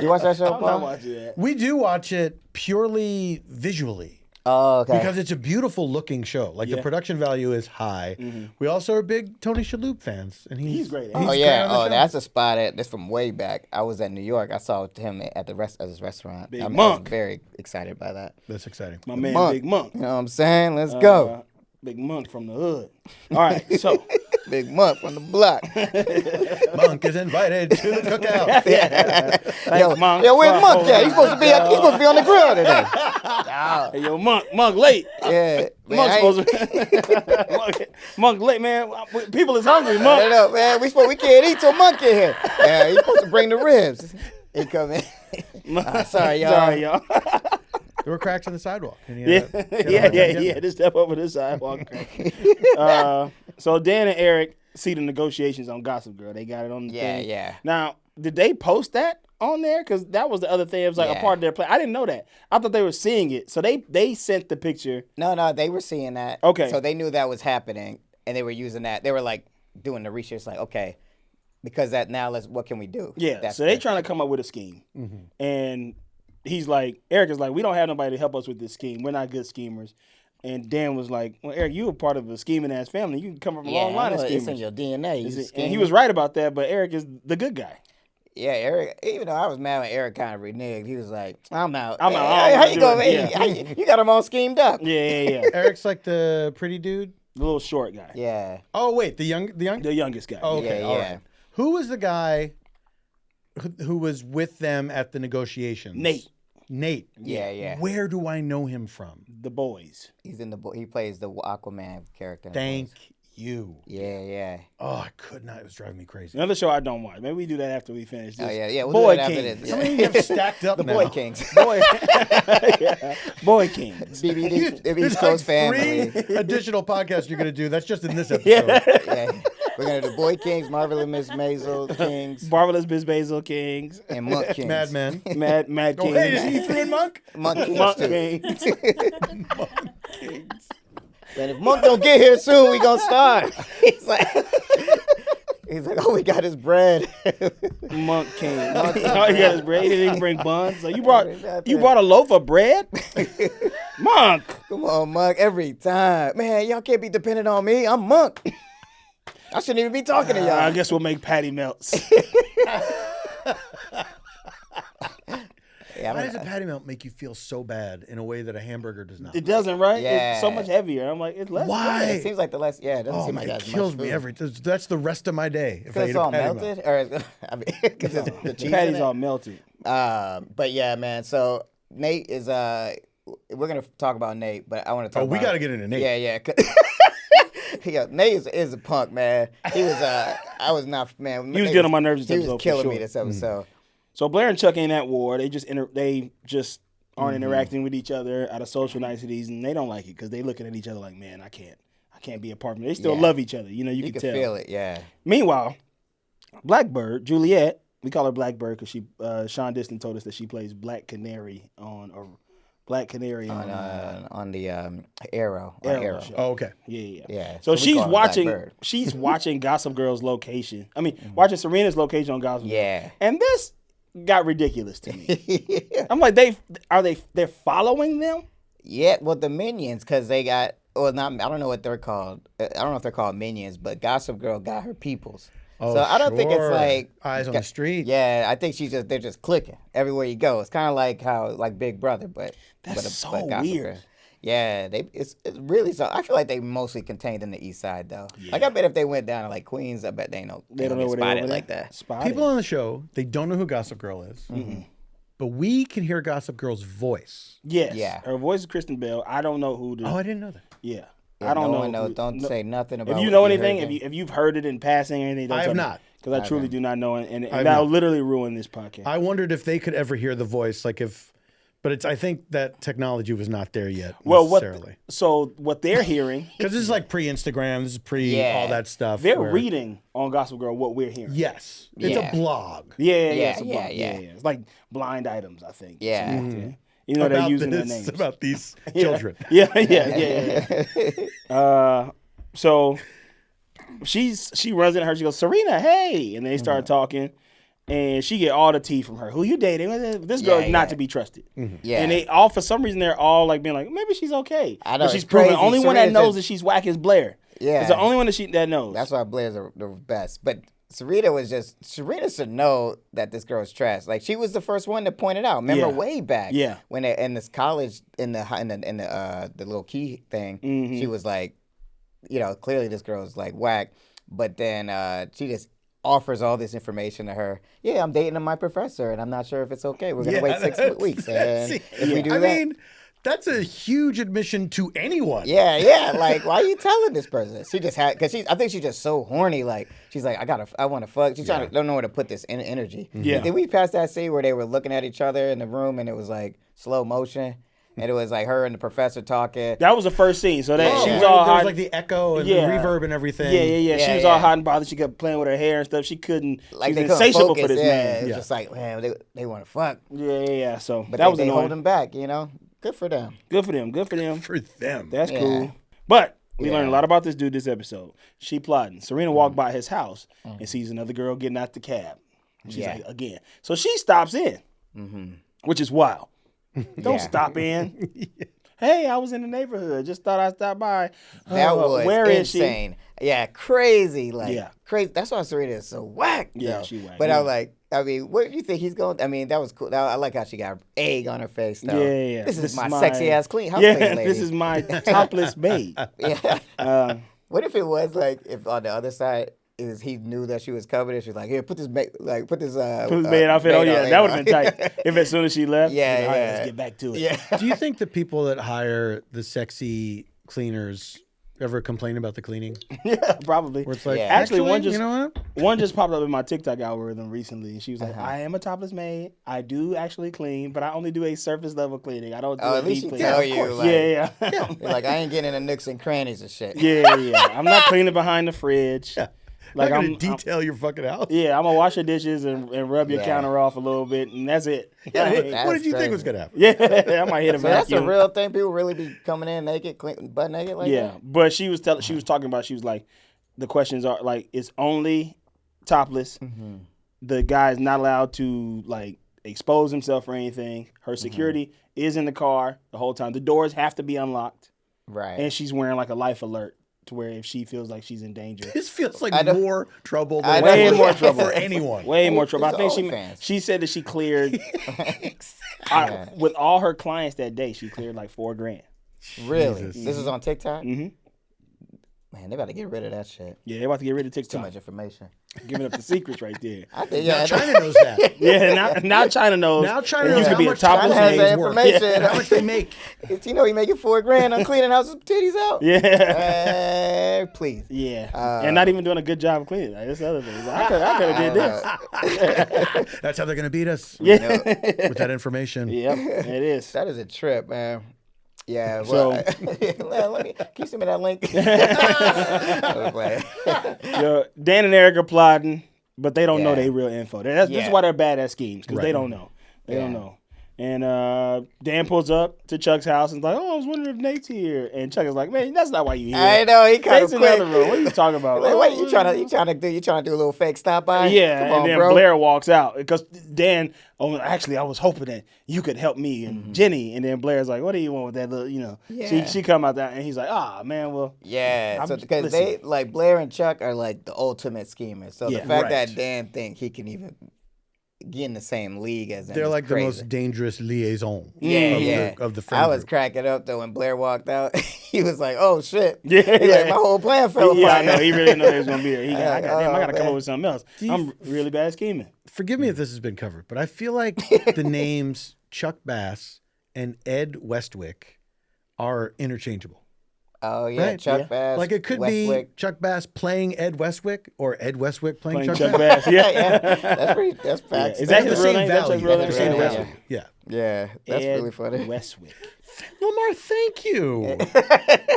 You watch that show, I'm not Paul? watching that. We do watch it purely visually. Oh, okay. Because it's a beautiful looking show. Like Yeah. the production value is high. We also are big Tony Shalhoub fans, and He's great. Oh great yeah, on the show. that's a spot that's from way back. I was at New York. I saw him at his restaurant. Big I Monk. was very excited by that. That's exciting. My man, Monk. Big Monk. You know what I'm saying? Let's go. Big Monk from the hood. All right, so Big Monk from the block. Monk is invited to the cookout. yo, Monk yo, where's for Monk at? He's supposed to be holding he's supposed to be on the grill today. hey, yo, Monk late. Yeah, man. Monk's supposed to Monk late, man. People is hungry, I Monk. don't know, man. We can't eat till Monk in here. Yeah, he's supposed to bring the ribs. He come in. Sorry, y'all. Sorry, y'all. There were cracks in the sidewalk. And he Yeah, had to- yeah. Just step over the sidewalk. So Dan and Eric see the negotiations on Gossip Girl. They got it on the thing. Yeah. Now, did they post that on there? Because that was the other thing. It was like a Yeah. part of their plan. I didn't know that. I thought they were seeing it. So they sent the picture. No, they were seeing that. Okay. So they knew that was happening, and they were using that. They were like doing the research, like, okay, because that now what can we do? Yeah. That's So they the- trying to come up with a scheme. And he's like, Eric is like, we don't have nobody to help us with this scheme. We're not good schemers. And Dan was like, well, Eric, you were part of a scheming ass family. You can come from a long line of it's in schemers. your DNA. And he was right about that, but Eric is the good guy. Yeah, Eric. Even though I was mad when Eric kind of reneged, he was like, "I'm out. I'm out. Hey, I'm how not you go? doing it. Yeah. You got him all schemed up. Yeah. Eric's like the pretty dude. The little short guy. Yeah. Oh wait, the young. The youngest guy. Oh, okay, Yeah, all yeah. right. Who was the guy who was with them at the negotiations? Nate. Yeah. Where do I know him from? The boys. He's in he plays the Aquaman character. in The Thank Boys. you. Yeah. Oh, I could not. It was driving me crazy. Another show I don't watch. Maybe we do that after we finish this. Oh yeah. We'll Boy do that King. after this. How many of you have stacked up The now? Boy Kings. Boy, yeah. Boy Kings. BBD, the There's East like Coast family. 3 additional podcasts you're gonna do. That's just in this episode. Yeah. We're gonna do Boy Kings, Marvelous Miss Maisel Kings, Marvelous Miss Basil Kings. and Monk Kings. Mad Men. Mad Oh, Kings. hey, is he through in Monk? Monk Kings Monk too. Kings. And if Monk don't get here soon, we gonna start. He's like, oh, we got his bread. Monk King. All he got is bread. He didn't even bring buns. So you brought a loaf of bread? Monk. Come on, Monk, every time. Man, y'all can't be dependent on me. I'm Monk. I shouldn't even be talking to y'all. I guess we'll make patty melts. Yeah, Why does a patty melt make you feel so bad in a way that a hamburger does not? It doesn't, right? Yeah. It's so much heavier. I'm like, it's less. Why? it seems like the less. Yeah, it doesn't Oh, seem like it as kills much me food. that's the rest of my day if I Because eat it's a all patty melted, melt. or I mean, because it's the cheese. Patty's in it. all melted. But yeah, man. So Nate is we're gonna talk about Nate, but I want to talk. Oh, we about- got to get into Nate. Yeah. Yeah, Nate is a punk, man. He was I was not, man. He was getting on my nerves this He episode, was for killing sure. me this episode. So Blair and Chuck ain't at war. They just aren't interacting with each other out of social niceties, and they don't like it because they looking at each other like, man, I can't be a partner. They still love each other. You know, you can tell. Feel it, yeah. Meanwhile, Blackbird, Juliet, we call her Blackbird because Sean Diston told us that she plays Black Canary on the Arrow. Arrow show. Oh, okay. Yeah. So we she's call her watching. Blackbird. She's watching Gossip Girl's location. I mean, watching Serena's location on Gossip Girl. Yeah. And this got ridiculous to me. I'm like, they're following them? Yeah, well, the minions, because they got, I don't know what they're called. I don't know if they're called minions, but Gossip Girl got her peoples. Oh, so I don't think it's sure. like eyes on the street. Yeah, I think they're just clicking everywhere you go. It's kind of like how Big Brother, but That's but so weird. Girl. Yeah, it's really so. I feel like they mostly contained in the East Side though. Yeah. Like I bet if they went down to like Queens, I bet they don't They don't know get where spotted they're like that. Spotted. People on the show, they don't know who Gossip Girl is. Mm-hmm. But we can hear Gossip Girl's voice. Yes. Yeah. Her voice is Kristen Bell. I don't know who. Oh, I didn't know that. Yeah. Yeah, I don't know. One knows. Don't say nothing about. If you what know heard anything, then. if you've heard it in passing or anything, don't I tell have me. not. Because I truly do not know, and have that'll not. literally ruin this podcast. I wondered if they could ever hear the voice, but I think that technology was not there yet necessarily. What they're hearing, Because this is like pre-Instagram, this is pre all that stuff. they're where- reading on Gossip Girl what we're hearing. Yes, it's Yeah. a blog. Yeah, Yeah, it's a blog. yeah. It's like blind items, I think. Yeah. Something like that. You know, they're using their names. About these children. Yeah. So she runs into her. She goes, Serena, hey, and they start talking, and she get all the tea from her. Who you dating? This girl is not to be trusted. Yeah. And they all, for some reason, they're all like being like, maybe she's okay. I know, But she's it's proven the crazy. only one that Serena's knows just- that she's whack is Blair. Yeah. It's the only one that knows. That's why Blair's the best. But Serena should know that this girl's trash. Like she was the first one to point it out. Remember Yeah. way back. Yeah. When they're in this college in the little key thing, she was like, clearly this girl's like whack. But then she just offers all this information to her. Yeah, I'm dating my professor, and I'm not sure if it's okay. We're gonna wait 6 weeks, and if we do I that. mean, that's a huge admission to anyone. Yeah. Like, why are you telling this person? She just had, I think she's just so horny. Like, she's like, I want to fuck. She's trying to, don't know where to put this energy. Yeah. Did we pass that scene where they were looking at each other in the room and it was like slow motion? And it was like her and the professor talking. That was the first scene. So that she was There all was hot. like the echo and Yeah. the reverb and everything. Yeah. She Yeah, was all yeah. hot and bothered. She kept playing with her hair and stuff. She couldn't. Like She they was couldn't insatiable focus. for this man. It was just like, man, they want to fuck. Yeah. So But that was they annoying. hold him back, Good for them. Good for them. For them. That's Yeah. cool. But we Yeah. learned a lot about this dude this episode. She plotting. Serena walked by his house and sees another girl getting out the cab. And she's like, again. So she stops in, which is wild. Don't Yeah. stop in. Hey, I was in the neighborhood. Just thought I'd stop by. That was where is she? insane. Yeah, crazy. Like, Yeah. crazy. That's why Serena is so whack. Yeah, though. she whack. But Yeah. I was like, where do you think he's going? I mean, that was cool. I like how she got egg on her face, though. Yeah. This is my sexy ass clean house Yeah, cleaning lady. this is my topless maid. Yeah. What if it was like if on the other side is he knew that she was covered and she was like, here, put this maid outfit. Put this maid outfit. Oh yeah, that would have been tight. If as soon as she left, Yeah, all right, yeah. let's get back to it. Yeah. Do you think the people that hire the sexy cleaners ever complain about the cleaning? Yeah, probably. Where it's like, Yeah. Actually, one you know what? one just popped up in my TikTok algorithm recently, and she was like, "I am a topless maid. I do actually clean, but I only do a surface level cleaning. I don't do Oh, a at least deep she cleaning." tell of you. course. Like, Yeah. You're like, I ain't getting in the nooks and crannies and shit. Yeah. I'm not cleaning behind the fridge. Like, Like I'm going to detail your fucking house. Yeah, I'm gonna wash your dishes and rub your Yeah. counter off a little bit, and that's it. Yeah, what, That's what did you think crazy. was going to happen? Yeah, I might hit a So that's a vacuum. real thing. People really be coming in naked, butt naked like Yeah, that? but she was talking about. She was like, the questions are like, it's only topless. The guy is not allowed to like expose himself or anything. Her security is in the car the whole time. The doors have to be unlocked, Right. and she's wearing like a life alert to where if she feels like she's in danger. This feels like I don't- more trouble I than don't- Way more trouble for anyone. Way more trouble. I It's think OnlyFans. she said that she cleared Yeah. with all her clients that day. She cleared like $4,000. Really? Jesus. This is on TikTok? Mhm. Man, they about to get rid of that shit. Yeah, they're about to get rid of Too TikTok. much information. Giving up the secrets right there. I think, Now yeah, China knows that. Yeah, now China knows. Now China that knows you how could be a much topless China has maid's that worth. information. And how much they make. you know he making $4,000 on cleaning houses titties out. Yeah. Please. Yeah. And not even doing a good job of cleaning. Like, that's the other thing. He's like, I could have did this. That's how they're going to beat us. Yeah. With that information. Yep, it is. That is a trip, man. Yeah. So- Well, can you send me that link? I was playing. Yo, Dan and Eric are plotting, but they don't know Yeah. their real info. This is Yeah. why they're bad at schemes, because they Right. don't know. They don't Yeah. know. And Dan pulls up to Chuck's house and is like, "Oh, I was wondering if Nate's here." And Chuck is like, "Man, that's not why you here. I know he kind of Nate's in the quick. other room. What are you talking about?" Like, what you trying to do a little fake stop by? Yeah, Come and on, then bro. Blair walks out because Dan. Oh, actually, I was hoping that you could help me and Jenny. And then Blair's like, "What do you want with that little?" Yeah. She come out there and he's like, "Ah, man, well." Yeah, so I'm- because listen. they like Blair and Chuck are like the ultimate schemers. So Yeah. the fact Right. that Dan think he can even get in the same league as them They're is like crazy. the most dangerous liaison Yeah, of the friend I was group. cracking up though when Blair walked out. He was like, "Oh shit!" Yeah, He's yeah. like, my whole plan fell apart. Yeah, I know. He really didn't know they was gonna be there. I got to come man. up with something else. I'm really bad at scheming. Forgive me if this has been covered, but I feel like the names Chuck Bass and Ed Westwick are interchangeable. Oh yeah, Right, Chuck yeah. Bass. Like it could Westwick. be Chuck Bass playing Ed Westwick or Ed Westwick playing, Playing Chuck Chuck Bass. Bass. Yeah, Yeah, that's Yeah. facts. Is that They have his the real same name? That's value. his real They have the name? same Yeah. value. Yeah. Yeah, that's Ed really funny. Westwick. Lamar, thank you.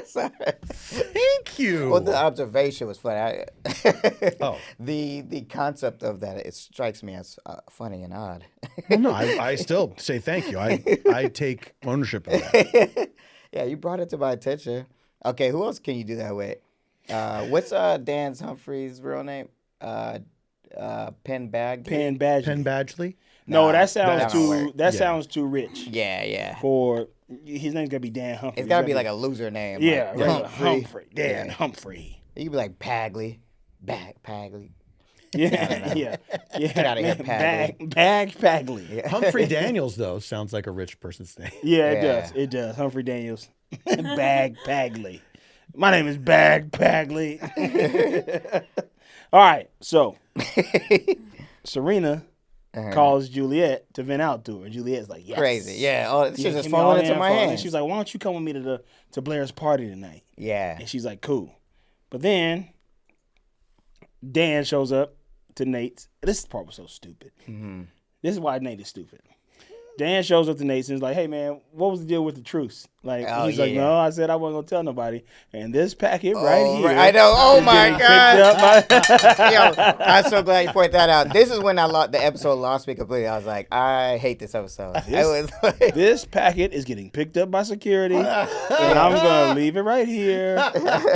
Sorry. Thank you. Well, the observation was funny. Oh. The concept of that, it strikes me as funny and odd. Well, no, I still say thank you. I take ownership of that. Yeah, you brought it to my attention. Okay, who else can you do that with? What's Dan Humphrey's real name? Penn Bag. Penn Badger. Penn Badgley. No, Nah, that sounds that don't work. too. That Yeah. sounds too rich Yeah. for. His name's gotta be Dan Humphrey. It's gotta be like a loser name. Yeah, like right. Humphrey. Dan Yeah. Humphrey. You could be like Pagley. Pagley. Yeah, yeah. Get outta here, Bag Pagley. Yeah. Humphrey Daniels, though, sounds like a rich person's name. Yeah, it Yeah. does. It does. Humphrey Daniels. Bag Pagley. My name is Bag Pagley. All right, so Serena calls Juliet to vent out to her. Juliet's like, yes. Crazy. Yeah. Oh, this shit Give just me all falling the into my info. And hands. she's like, why don't you come with me to Blair's party tonight? Yeah. And she's like, cool. But then Dan shows up to Nate's. This part was so stupid. Mm-hmm. This is why Nate is stupid. Dan shows up to Nate's and is like, hey, man, what was the deal with the truce? Like, Oh, he's yeah, like, yeah. no, I said I wasn't going to tell nobody. And this packet right here. I know. Oh is my getting god. picked up by- Yo, I'm so glad you pointed that out. This is when the episode lost me completely. I was like, I hate this episode. I was like, This packet is getting picked up by security, and I'm gonna leave it right here,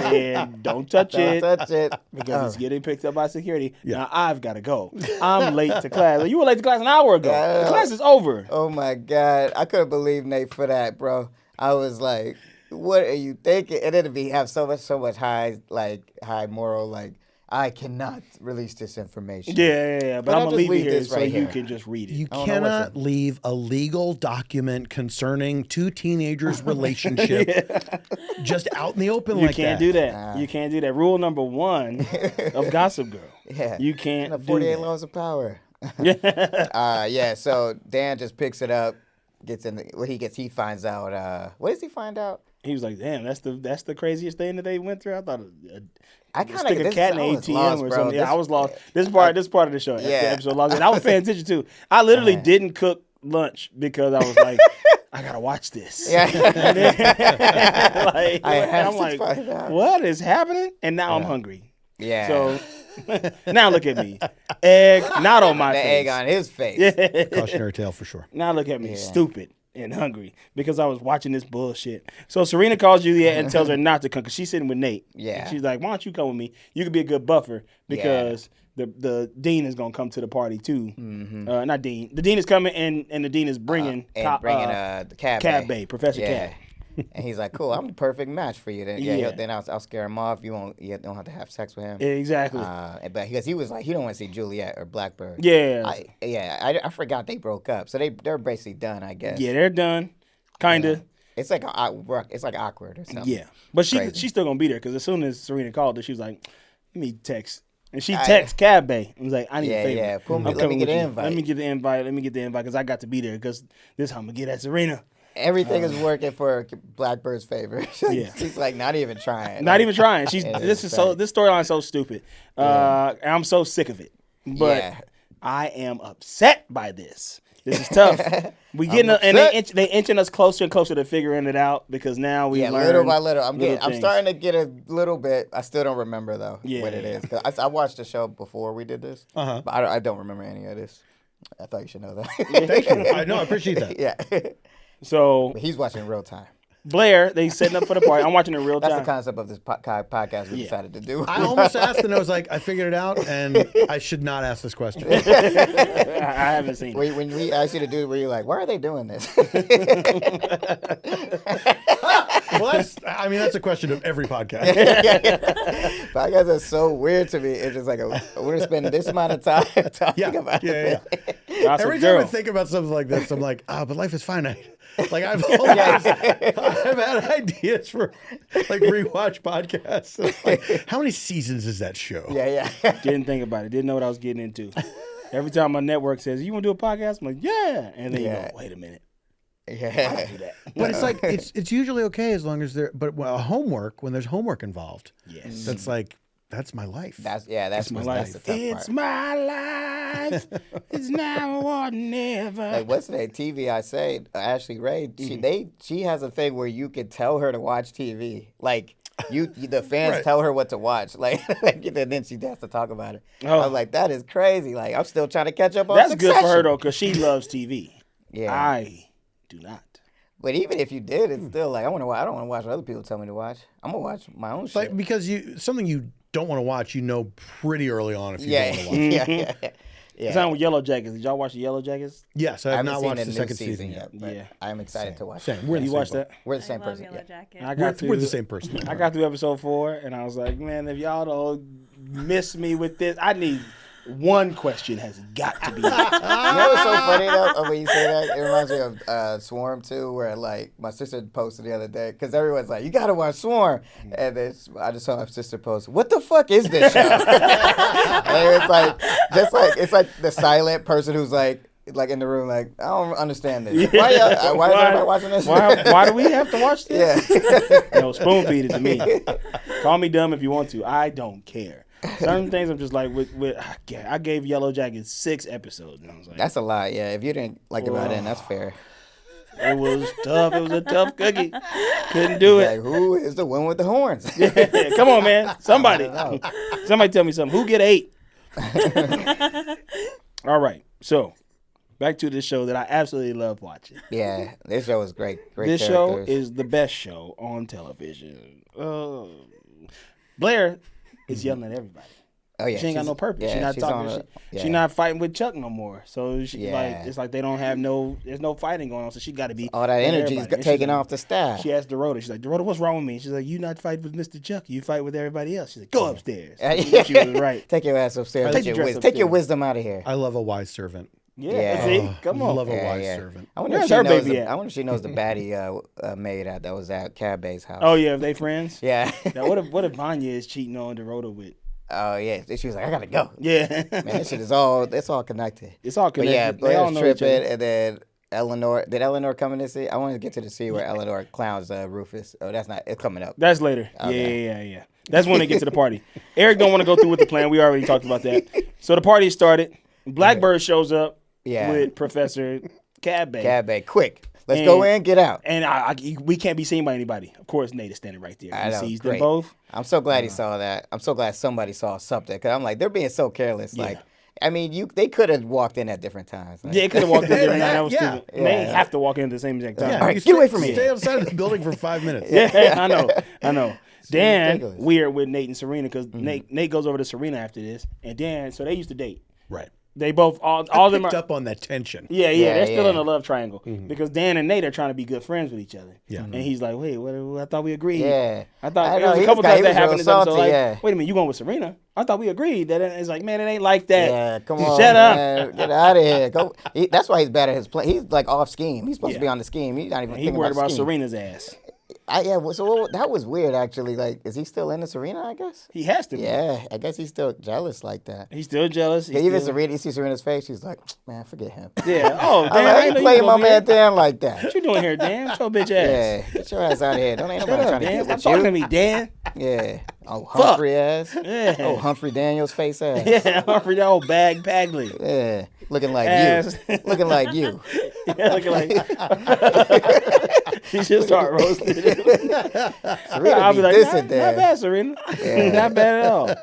and don't touch don't it touch it. because it's getting picked up by security. Now I've got to go. I'm late to class. Like, you were late to class an hour ago. Yeah. The class is over. Oh my god, I couldn't believe Nate for that, bro. I was like, what are you thinking? And then to have so much high moral, like, I cannot release this information. Yeah. But I'll I'm gonna just leave it leave here this so right you here. can just read it. You don't know what's cannot in leave a legal document concerning two teenagers' relationship just out in the open You like can't that. do that. You can't do that. Rule number 1 of Gossip Girl. Yeah. You can't The do 48 that. laws of power. Yeah. Yeah, so Dan just picks it up, gets in he finds out what does he find out? He was like, "Damn, that's the craziest thing that they went through." I thought I kind stick a cat in the ATM or something. Yeah, I was lost. This part of the show, the episode lost. And I was paying attention too. I literally didn't cook lunch because I was like, I gotta watch this. Yeah. And then, I have I'm to like, find out. what is happening? And now I'm hungry. Yeah. So now look at me, egg not on my the face. egg on his face. Yeah. Cautionary tale for sure. Now look at me, stupid and hungry because I was watching this bullshit. So Serena calls Juliet and tells her not to come because she's sitting with Nate. Yeah. And she's like, why don't you come with me? You could be a good buffer because the dean is gonna come to the party too. Mm-hmm. Not dean. The dean is coming and the dean is bringing the cab Cab Bay, Professor Yeah. Cab. And he's like, "Cool, I'm the perfect match for you." Then, then I'll scare him off. You don't have to have sex with him. Exactly. But because he was like, he don't want to see Juliet or Blackbird. Yeah. I forgot they broke up, so they're basically done, I guess. Yeah, they're done. Kinda. It's like awkward or something. Yeah. But Crazy. she's still gonna be there because as soon as Serena called her, she was like, let me text And she texts Cab Bay and was like, I need a favor. Yeah. I'm Let me coming get with an you. invite. Let me get the invite because I got to be there because this how I'm going to get at Serena. Everything is working for Blackbird's favor. Yeah. She's like not even trying. Not even trying. She's Yeah, this it's funny. this storyline is so stupid. And I'm so sick of it. But Yeah. I am upset by this. This is tough. We getting and they inching us closer and closer to figuring it out because now we learn little by little. I'm things. starting to get a little bit. I still don't remember though what it Yeah. is. 'Cause I watched the show before we did this, but I don't remember any of this. I thought you should know that. Thank you. I know. I appreciate that. Yeah. So But he's watching in real time. Blair, they setting up for the party. I'm watching in real That's time. the concept of this podcast we decided to do. I almost asked, and I was like, I figured it out, and I should not ask this question. I haven't seen it. When we asked you to do it, were you like, why are they doing this? Well, that's a question of every podcast. Podcasts are so weird to me. It's just like, we're going to spend this amount of time talking about it. Gossip Every time I Girl. think about something like this, I'm like, but life is finite. Like I've had ideas for like rewatch podcasts. Like, how many seasons is that show? Yeah. Didn't think about it. Didn't know what I was getting into. Every time my network says, "You want to do a podcast?" I'm like, "Yeah," and then you go, "Wait a minute, Yeah. do that." But it's like it's usually okay as long as homework, when there's homework involved. Yes, That's my life. That's my that's life. the tough It's part. my life. It's now or never. Like what's that TV I say, Ashley Ray, she has a thing where you could tell her to watch TV. Like the fans Right. tell her what to watch. Like and then she has to talk about it. I Oh. was like, that is crazy. Like I'm still trying to catch up on That's good for her Succession. though, because she loves TV. Yeah. I do not. But even if you did, it's still like I don't want to watch what other people tell me to watch. I'm gonna watch my own shit. Like because something you don't want to watch, you know pretty early on if you yeah, don't want to watch. yeah. It's on with Yellow Jackets. Did y'all watch the Yellow Jackets? Yes, I I have haven't not seen watched the the new second season season yet, yet. but Yeah. I'm excited to watch. Same. We're You the watched same that? We're the I same love person. Yellow Yeah. Jacket. I got We're the same person. I got through episode 4, and I was like, man, if y'all don't miss me with this, I need one question has got to be. You know what's so funny though when you say that? It reminds me of Swarm too, where like my sister posted the other day because everyone's like, "You gotta watch Swarm," and then I just saw my sister post, "What the fuck is this show?" And it's like it's like the silent person who's like in the room, like I don't understand this. Why is everybody watching this? Why do we have to watch this? Yeah. No, spoon feed it to me. Call me dumb if you want to. I don't care. Certain things I'm just like I gave Yellow Jackets 6 episodes, and I was like, That's a lot. Yeah, if you didn't like it by then, that's fair. it was tough. It was a tough cookie. Couldn't do Like it. who is the one with the horns? Come on, man. Somebody tell me something. Who get 8? All right. So back to this show that I absolutely love watching. Yeah, this show is great. Great This show characters. is the best show on television. Blair is yelling at everybody. Oh yeah, She ain't got no purpose. Yeah, She not she's talking. on She, a- yeah. she not fighting with Chuck no more. So she Yeah. it's like they don't have there's no fighting going on. So she got to be All that with energy is everybody. And she's taken like- off the staff. She asked Dorota. She's like, Dorota, what's wrong with me? She's like, you not fight with Mr. Chuck. You fight with everybody else. She's like, go upstairs. She was right. Take your ass upstairs. Take Take your your, dress take your upstairs. wisdom out of here. I love a wise servant. Yeah. Yeah. See, come on. Love a Yeah, wise yeah. servant. I wonder if Where's she her knows. baby at? I wonder if she knows the baddie maid that was at Cab Bay's house. Oh yeah, if they friends. yeah. Now, what if Vanya is cheating on Dorota with? Oh yeah. She was like, I gotta go. Yeah. Man, this shit is all. It's all connected. It's all But connected. yeah, They all Blair's know each tripping, other. and then Eleanor. Did Eleanor come in to see? I wanted to get to the scene where Eleanor clowns Rufus. Oh, that's not. It's coming up. That's later. Okay. Yeah. That's when they get to the party. Eric don't want to go through with the plan. We already talked about that. So the party started. Blackbird shows up Yeah. with Professor Cab Bay. Cab Bay, quick. Let's go in, get out. And we can't be seen by anybody. Of course, Nate is standing right there. I He know, sees them great. both. I'm so glad he saw that. I'm so glad somebody saw something because I'm like, they're being so careless. Like, I mean, they could have walked in at different times. Like, Yeah, it could have walked in there. That was Yeah. stupid. They ain't have to walk in at the same exact time. Yeah, All right, you get away from me. Stay outside of the building for 5 minutes. Yeah, I know. Dan, ridiculous. weird with Nate and Serena because Nate goes over to Serena after this. And Dan, so they used to date. Right. They both, all of them Picked are. up on that tension. Yeah, Yeah, they're still yeah. in a love triangle because Dan and Nate are trying to be good friends with each other. Yeah. And he's like, wait, what, I thought we agreed. Yeah. I thought I there know, was a he couple was- times he that was happened real in this episode. salty, Like, yeah. wait a minute, you going with Serena? I thought we agreed that. It's like, man, it ain't like that. Yeah, come on. Shut up. Man. Get out of here. Go. That's why he's bad at his play. He's like off scheme. He's supposed to be on the scheme. He's not even He thinking worried about scheme. Serena's ass. That was weird, actually. Like, is he still into Serena, I guess? He has to be. Yeah, I guess he's still jealous like that. He's still jealous. He's Even still... Serena, you see Serena's face, she's like, man, forget him. Yeah. Oh, I'm damn. like, I I ain't know ain't you playing my gonna be man here. Dan like that. What you doing here, Dan? What's your bitch ass? Yeah, get your ass out of here. Don't ain't nobody Shut trying up, to Dan. get Stop with talking to you. me, Dan. Yeah. Oh, Humphrey ass. Yeah. Oh, Humphrey Daniels face ass. Yeah, Humphrey, that old bag Bagley. Yeah. Looking like Ass. you. Looking like you. Yeah, looking like. She should start roasting him. Serena I'll be be like, dissing not Dan. bad, Serena. Yeah. Not bad at all.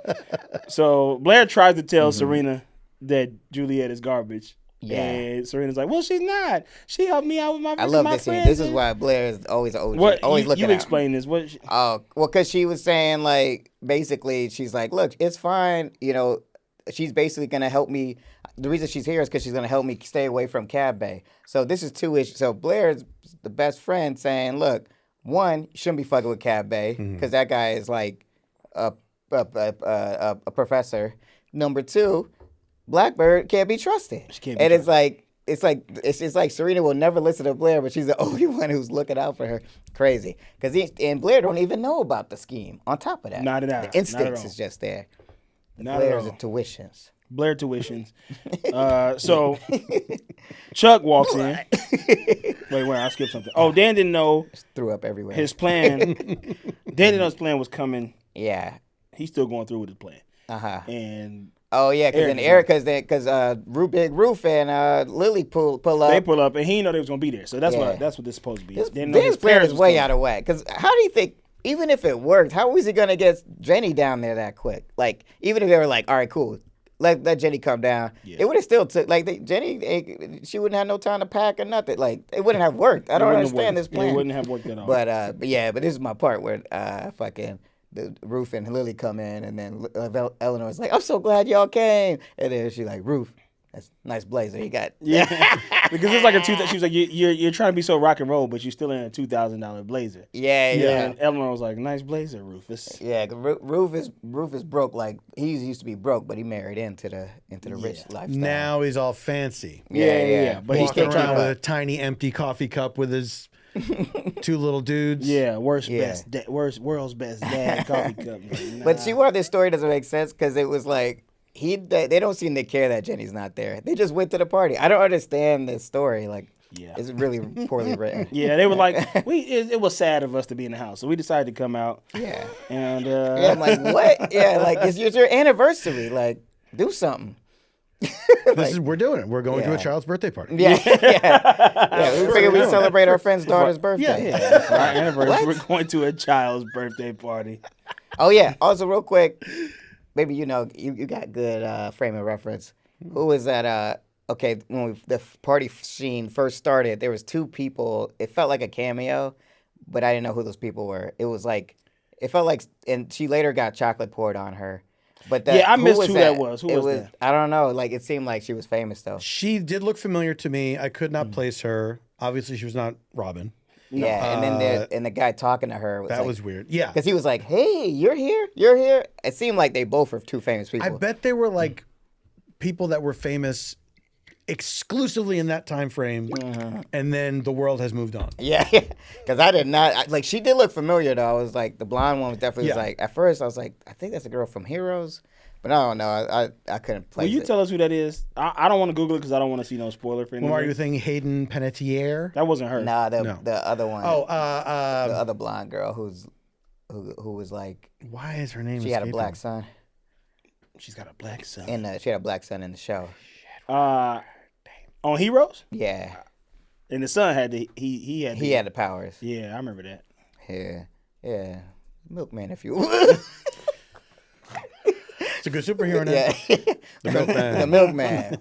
So Blair tries to tell Serena that Juliet is garbage. Yeah. And Serena's like, well, she's not. She helped me out with my I love my this scene. friends. This is why Blair is always OG. What, always you, looking you at explain this. What? Oh, well, because she was saying, like, basically, she's like, look, it's fine. You know, she's basically going to help me. The reason she's here is because she's going to help me stay away from Cab Bay. So this is two issues. So Blair's the best friend saying, look, one, you shouldn't be fucking with Cab Bay because that guy is like a professor. Number two, Blackbird can't be trusted. She can't be And trusted. it's like Serena will never listen to Blair, but she's the only one who's looking out for her. Crazy, because and Blair don't even know about the scheme. On top of that, Not at all. The Not instincts at all. is just there. Not Blair's at the all. tuitions. Blair tuitions. So Chuck walks in. Wait, I skipped something. Oh, Dan didn't know Threw up everywhere. his plan. Dan didn't know his plan was coming. Yeah. He's still going through with his plan. And Oh yeah, because Big Roof and Lily pull up. they pull up, and he didn't know they was gonna be there. So that's what this is supposed to be. Didn't know This his plan parents is was way coming. out of whack. Because how do you think? Even if it worked, how was he gonna get Jenny down there that quick? Like, even if they were like, all right, cool, let Jenny come down, it would have still took Jenny. She wouldn't have no time to pack or nothing. Like, it wouldn't have worked. I don't wouldn't have understand worked. this plan. It wouldn't have worked at all. But this is my part where fucking the Roof and Lily come in, and then Eleanor's like, I'm so glad y'all came, and then she's like, Roof, that's a nice blazer you got. Yeah, because it's like she was like, you're trying to be so rock and roll, but you're still in a $2,000 blazer. Yeah. And Eleanor was like, nice blazer, Rufus. Yeah, 'cause Roof is broke. Like, he used to be broke, but he married into the rich lifestyle. Now he's all fancy. Yeah. But he's Walking still trying around with a to. tiny empty coffee cup with his two little dudes. Yeah, world's best dad coffee cup. Nah. But see why this story doesn't make sense? Because it was like, they don't seem to care that Jenny's not there. They just went to the party. I don't understand this story. Like, it's really poorly written. Yeah, they were like, it was sad of us to be in the house, so we decided to come out. Yeah. And I'm like, what? Yeah, like, it's your anniversary. Like, do something. We're doing it. We're going to a Yeah. child's birthday party. Yeah. We figured we'd celebrate our friend's daughter's birthday. yeah, for our anniversary, we're going to a child's birthday party. Oh yeah. Also, real quick, maybe you got good frame of reference. Who was that? Okay, when the party scene first started, there was two people. It felt like a cameo, but I didn't know who those people were. It felt like, and she later got chocolate poured on her. But I missed who that was. Who was that? I don't know. Like, it seemed like she was famous though. She did look familiar to me. I could not place her. Obviously, she was not Robin. Yeah, and then the guy talking to her Was weird. Yeah. because he was like, "Hey, you're here. It seemed like they both were two famous people. I bet they were like people that were famous exclusively in that time frame, and then the world has moved on. Yeah, because I did not like. She did look familiar though. I was like, the blonde one was definitely was like. At first, I was like, I think that's a girl from Heroes, but I don't know. I couldn't place Will you it. tell us who that is? I don't want to Google it because I don't want to see no spoiler for anything. Well, are you thinking Hayden Panettiere? That wasn't her. Nah, the No. other one. Oh, the other blonde girl who was like, why is her name? she had a escaping black me? son, She's got a black son. and she had a black son in the show. On Heroes, Yeah, and the son had he had he had the powers. Yeah, I remember that. Yeah, milkman, if you will. It's a good superhero name. Yeah, The Milkman. the milkman.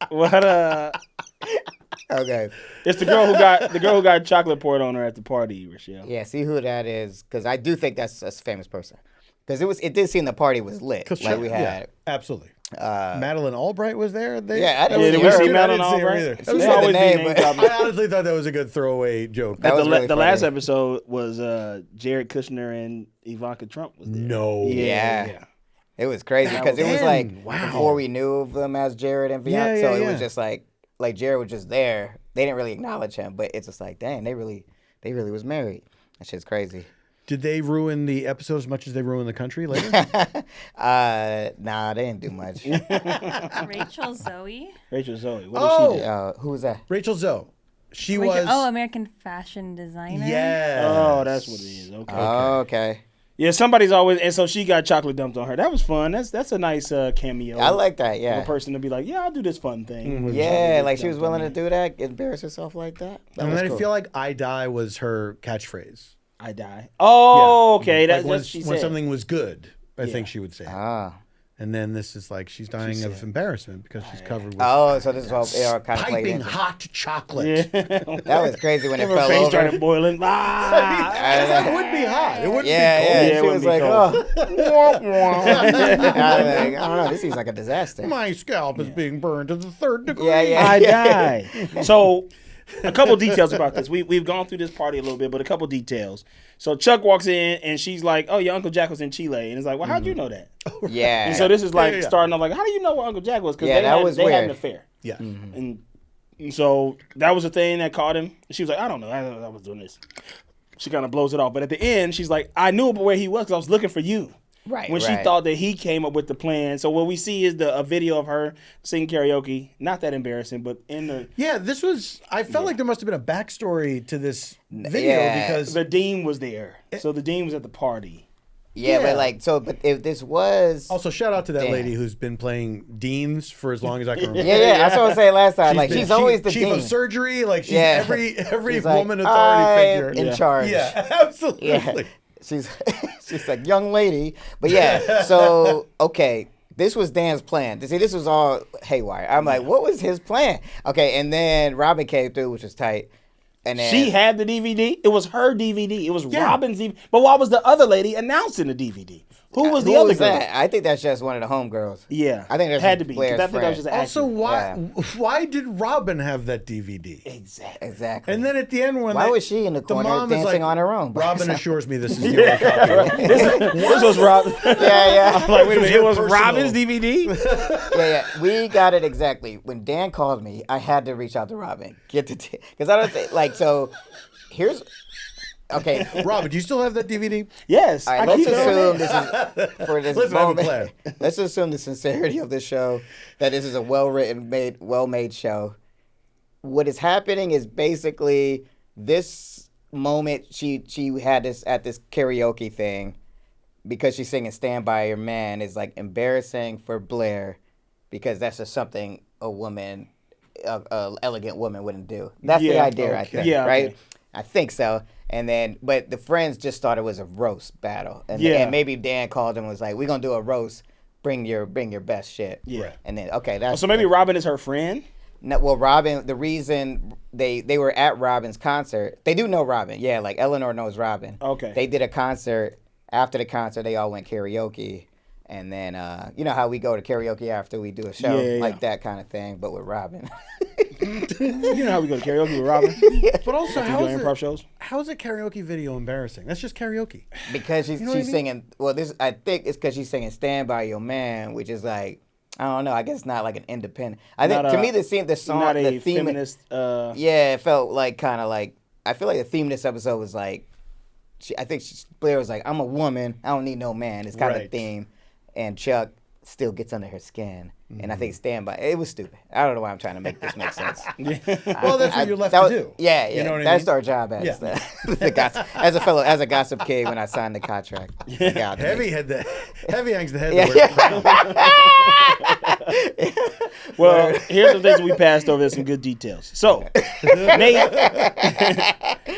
What? Okay. It's the girl who got chocolate poured on her at the party, Rochelle. Yeah, see who that is, because I do think that's a famous person. Because it did seem the party was lit. Like we had. Absolutely. Madeline Albright was there. I that didn't was see did we her. see good. Madeline I didn't see her Albright? either. She They said the always name, be but- name dropping. I honestly thought that was a good throwaway joke. That was really The last funny. episode was Jared Kushner and Ivanka Trump was there. No. Yeah. It was crazy because it was like before we knew of them as Jared and Bianca. Yeah, So yeah, it was yeah. just like Jared was just there. They didn't really acknowledge him, but it's just like, dang, they really they really was married. That shit's crazy. Did they ruin the episode as much as they ruined the country later? Nah, they didn't do much. Rachel Zoe. Rachel Zoe. What did she do? Who was that? Rachel Zoe. She Rachel, was. oh, American fashion designer. Yeah. Oh, that's what it is. Okay. Oh, okay. Yeah, somebody's always, and so she got chocolate dumped on her. That was fun. That's a nice cameo. I like that. Of Yeah. a person to be like, yeah, I'll do this fun thing. with Yeah, chocolate like she was dumped on willing to me. do that, embarrass herself like that. That And was then cool. I feel like "I die" was her catchphrase. I die. Oh, okay. Like That's when, what she when said. something was good, I think she would say. it. Ah. And then this is like she's dying of embarrassment because she's covered with Oh, so this is all it all kind of played piping into. hot chocolate. Yeah. That was crazy when it Her fell face over. started boiling. Ah! It would be hot. It wouldn't Yeah, be cold. yeah. Yeah, it She wouldn't was be like, cold. I don't know. This seems like a disaster. My scalp is being burned to the third degree. Yeah, yeah. I die. So, a couple details about this. We've gone through this party a little bit, but a couple details. So Chuck walks in and she's like, "Oh, your Uncle Jack was in Chile," and it's like, "Well, how'd you know that?" Yeah. And so this is like Yeah. starting off like, "How do you know where Uncle Jack was?" Because Yeah, that was they had an weird. affair, Yeah. and so that was the thing that caught him. She was like, "I don't know, I was doing this." She kind of blows it off, but at the end, she's like, "I knew where he was because I was looking for you." Right, When she right. thought that he came up with the plan. So what we see is a video of her singing karaoke. Not that embarrassing, but in the Yeah, this was. I felt like there must have been a backstory to this video Yeah. because the dean was there. So the dean was at the party. Yeah, Yeah. but like, so, but if this was. also shout out to that Damn. lady who's been playing deans for as long as I can remember. Yeah, that's what I was saying last time. Like, been she's always the chief dean. of surgery. Like she's Yeah. every She's like, woman authority figure. I'm in Yeah. charge. Yeah, absolutely. Yeah. She's like young lady, but yeah. So okay, this was Dan's plan. See, this was all haywire. I'm like, what was his plan? Okay, and then Robin came through, which was tight. And then She had the DVD. It was her DVD. It was Yeah. Robin's DVD. But why was the other lady announcing the DVD? Who was the who other was girl? that? I think that's just one of the homegirls. Yeah. I think that's had to be. 'cause Blair's I think that was friend. just an Also, accident. why did Robin have that DVD? Exactly. Exactly. And then at the end, when Why was she in the corner mom is dancing like, on her own? Robin assures me this is the only copy. This was Rob. yeah, yeah. I'm like, wait a minute. It was Personal. Robin's DVD? Yeah. We got it exactly. When Dan called me, I had to reach out to Robin. Because I don't think, like, so here's, okay. Robin, do you still have that DVD? Yes. All right, I let's keep it on assume there. this is, for this Listen, I have a moment, let's assume the sincerity of this show, that this is a well-written, well-made show. What is happening is basically this moment she had this at this karaoke thing because she's singing Stand By Your Man is like embarrassing for Blair because that's just something a woman, a elegant woman wouldn't do. That's the Yeah, idea, I okay. think, Yeah, right? okay. I think so. And then, but the friends just thought it was a roast battle. And, Yeah. and maybe Dan called him and was like, we're going to do a roast. Bring your best shit. Yeah. And then, okay, that's. So maybe Robin is her friend? No, well, Robin, the reason they were at Robin's concert, they do know Robin. Yeah, like Eleanor knows Robin. Okay. They did a concert. After the concert, they all went karaoke. And then, you know how we go to karaoke after we do a show? Yeah, yeah. Like that kind of thing, but with Robin. You know how we go to karaoke with Robin? But also, We how do is improv it, shows? how is a karaoke video embarrassing? That's just karaoke. Because she's, You know what I she's mean? singing, well, this, I think it's because she's singing Stand By Your Man, which is like, I don't know, I guess not like an independent. I think, Not to a- me, the song, Not a the theme, feminist. yeah, it felt like kind of like, I feel like the theme of this episode was like, Blair was like, I'm a woman, I don't need no man. It's kind of the Right. theme. And Chuck still gets under her skin. And I think Stand By, it was stupid. I don't know why I'm trying to make this make sense. Well, that's what you're left that to was- do. Yeah, You know what I that's mean? our job as Yeah. the gossip, as a gossip kid when I signed the contract. God, Heavy hangs the head. Yeah, that wears the crown. Well, here's some things we passed over. There's some good details. So,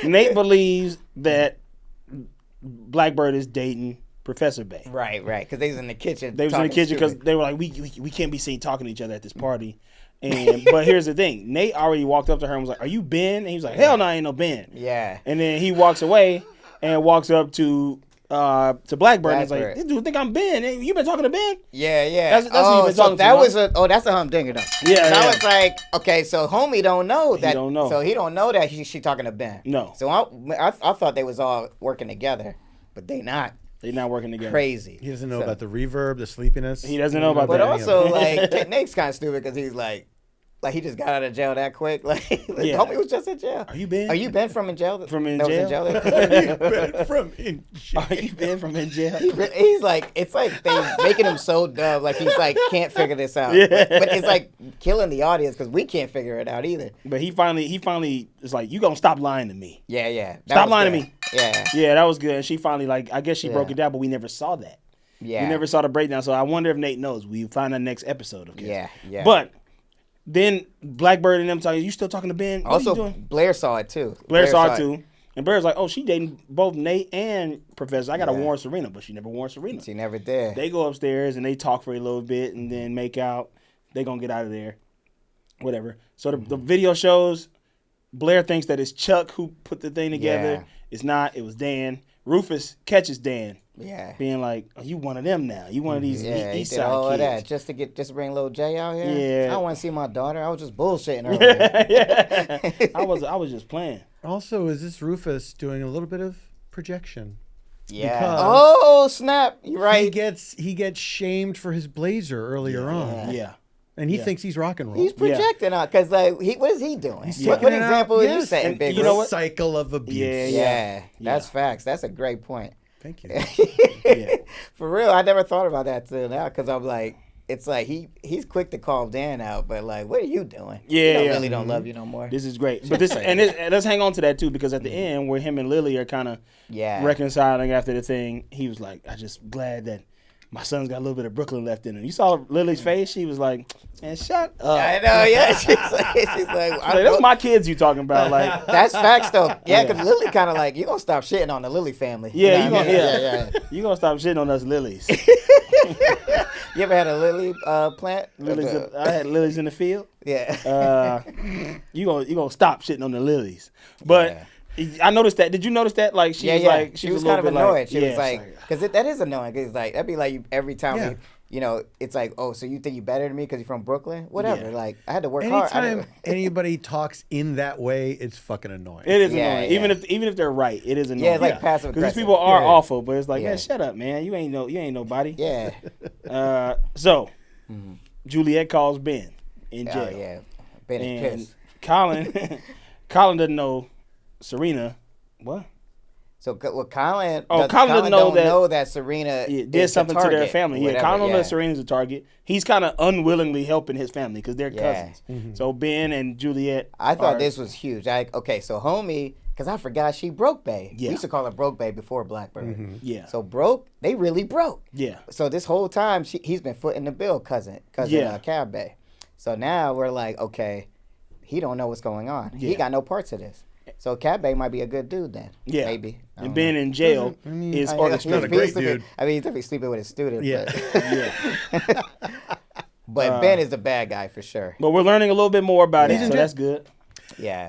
Nate believes that Blackbird is dating Professor Bay. right, because they was in the kitchen. They was in the talking kitchen because stupid. they were like, we can't be seen talking to each other at this party. And but here's the thing: Nate already walked up to her and was like, "Are you Ben?" And he was like, "Hell no, I ain't no Ben." Yeah. And then he walks away and walks up to Blackbird and is like, Blackbird. "This dude think I'm Ben? Hey, you been talking to Ben?" Yeah. That's what you've been so talking that to, was huh? that's a humdinger though. Yeah, So I yeah. was like, okay, so homie don't know that. don't know. So he don't know that she talking to Ben. No. So I thought they was all working together, but they not. They're not working together. Crazy. He doesn't know So- about the reverb, the sleepiness. He doesn't know about But that. also, like, Nate's kind of stupid because he's like, Like he just got out of jail that quick. Like Yeah. homie was just in jail. Are you Ben? Are you Ben from in jail? From in that was jail? From in jail. Are you Ben from in jail? He's like, it's like they making him so dumb. Like he's like can't figure this out. Yeah. But it's like killing the audience because we can't figure it out either. But he finally is like, you gonna stop lying to me. Yeah. That Stop was lying to good. me. Yeah. Yeah, that was good. And she finally, like, I guess she broke Yeah. it down, but we never saw that. Yeah. We never saw the breakdown. So I wonder if Nate knows. We find that next episode of this. Yeah. But then Blackbird and them talking, you still talking to Ben? What are you Also, doing? Blair saw it too. Blair saw it too. And Blair's like, oh, she dating both Nate and Professor. I got to warn Serena, but she never warned Serena. She never did. They go upstairs and they talk for a little bit and then make out. They going to get out of there. Whatever. So the video shows Blair thinks that it's Chuck who put the thing together. Yeah. It's not. It was Dan. Rufus catches Dan. Yeah. Being like, oh, you one of them now. You one of these Yeah, he East did Side all of kids. that just to bring little Jay out here. Yeah. I don't want to see my daughter. I was just bullshitting earlier. Yeah. I was just playing. Also, is this Rufus doing a little bit of projection? Yeah. Because Oh snap! You're right. He gets shamed for his blazer earlier on, Yeah. and he Yeah. thinks he's rock and roll. He's projecting out because like what is he doing? He's What taking it example out. is you Yes. setting, And big? you know what? Cycle of abuse. Yeah. Yeah, that's facts. That's a great point. Thank you. Yeah. For real, I never thought about that till now because I'm like, it's like he's quick to call Dan out, but like, what are you doing? Yeah, he yeah. really don't love you no more. This is great. But and let's hang on to that too, because at the end where him and Lily are kind of Yeah. reconciling after the thing, he was like, I just glad that my son's got a little bit of Brooklyn left in him. You saw Lily's face? She was like, man, shut up. I know, yeah. She's like, Like, that's my kids you talking about. Like, That's facts though. Yeah, because Lily kind of like, you gonna stop shitting on the Lily family. yeah, You know what I mean? yeah. You gonna stop shitting on us lilies. You ever had a lily plant? I had lilies in the field. Yeah. You gonna stop shitting on the lilies. But I noticed that. Did you notice that? Like she was like she was a little kind of bit annoyed. Like, She was like, because that is annoying. Cause like that'd be like you, every time Yeah. you know, it's like, oh, so you think you better than me because you're from Brooklyn? Whatever. Yeah. Like I had to work hard. Anytime anybody talks in that way, it's fucking annoying. it is Yeah, annoying. yeah. Even if they're right, it is annoying. Yeah, it's like passive because these aggressive. people are Yeah. awful. But it's like, Yeah. man, shut up, man. You ain't nobody. Yeah. So Juliet calls Ben in jail. Oh yeah. Ben is And pissed. Colin doesn't know Serena. What? So well, Colin. Oh, doesn't Colin don't know that Serena Did is something the to their target, family. Yeah, whatever, Colin don't know yeah. that Serena's a target. He's kind of unwillingly helping his family because they're Yeah. cousins. So Ben and Juliet. I thought are- this was huge. Okay, so homie, because I forgot she broke Bay. Yeah. We used to call her Broke Bay before Blackbird. Yeah. So broke, they really broke. Yeah. So this whole time, he's been footing the bill, cousin Yeah. Cab Bay. So now we're like, okay, he don't know what's going on. He Yeah. got no parts of this. So Cab Bay might be a good dude then. Yeah. Maybe. I And don't Ben know. in jail I mean, is I mean, orchestrated. not a great sleeping- dude. I mean, he's definitely sleeping with his student. Yeah. But, but Ben is the bad guy for sure. But we're learning a little bit more about it, Yeah. so that's good. Yeah.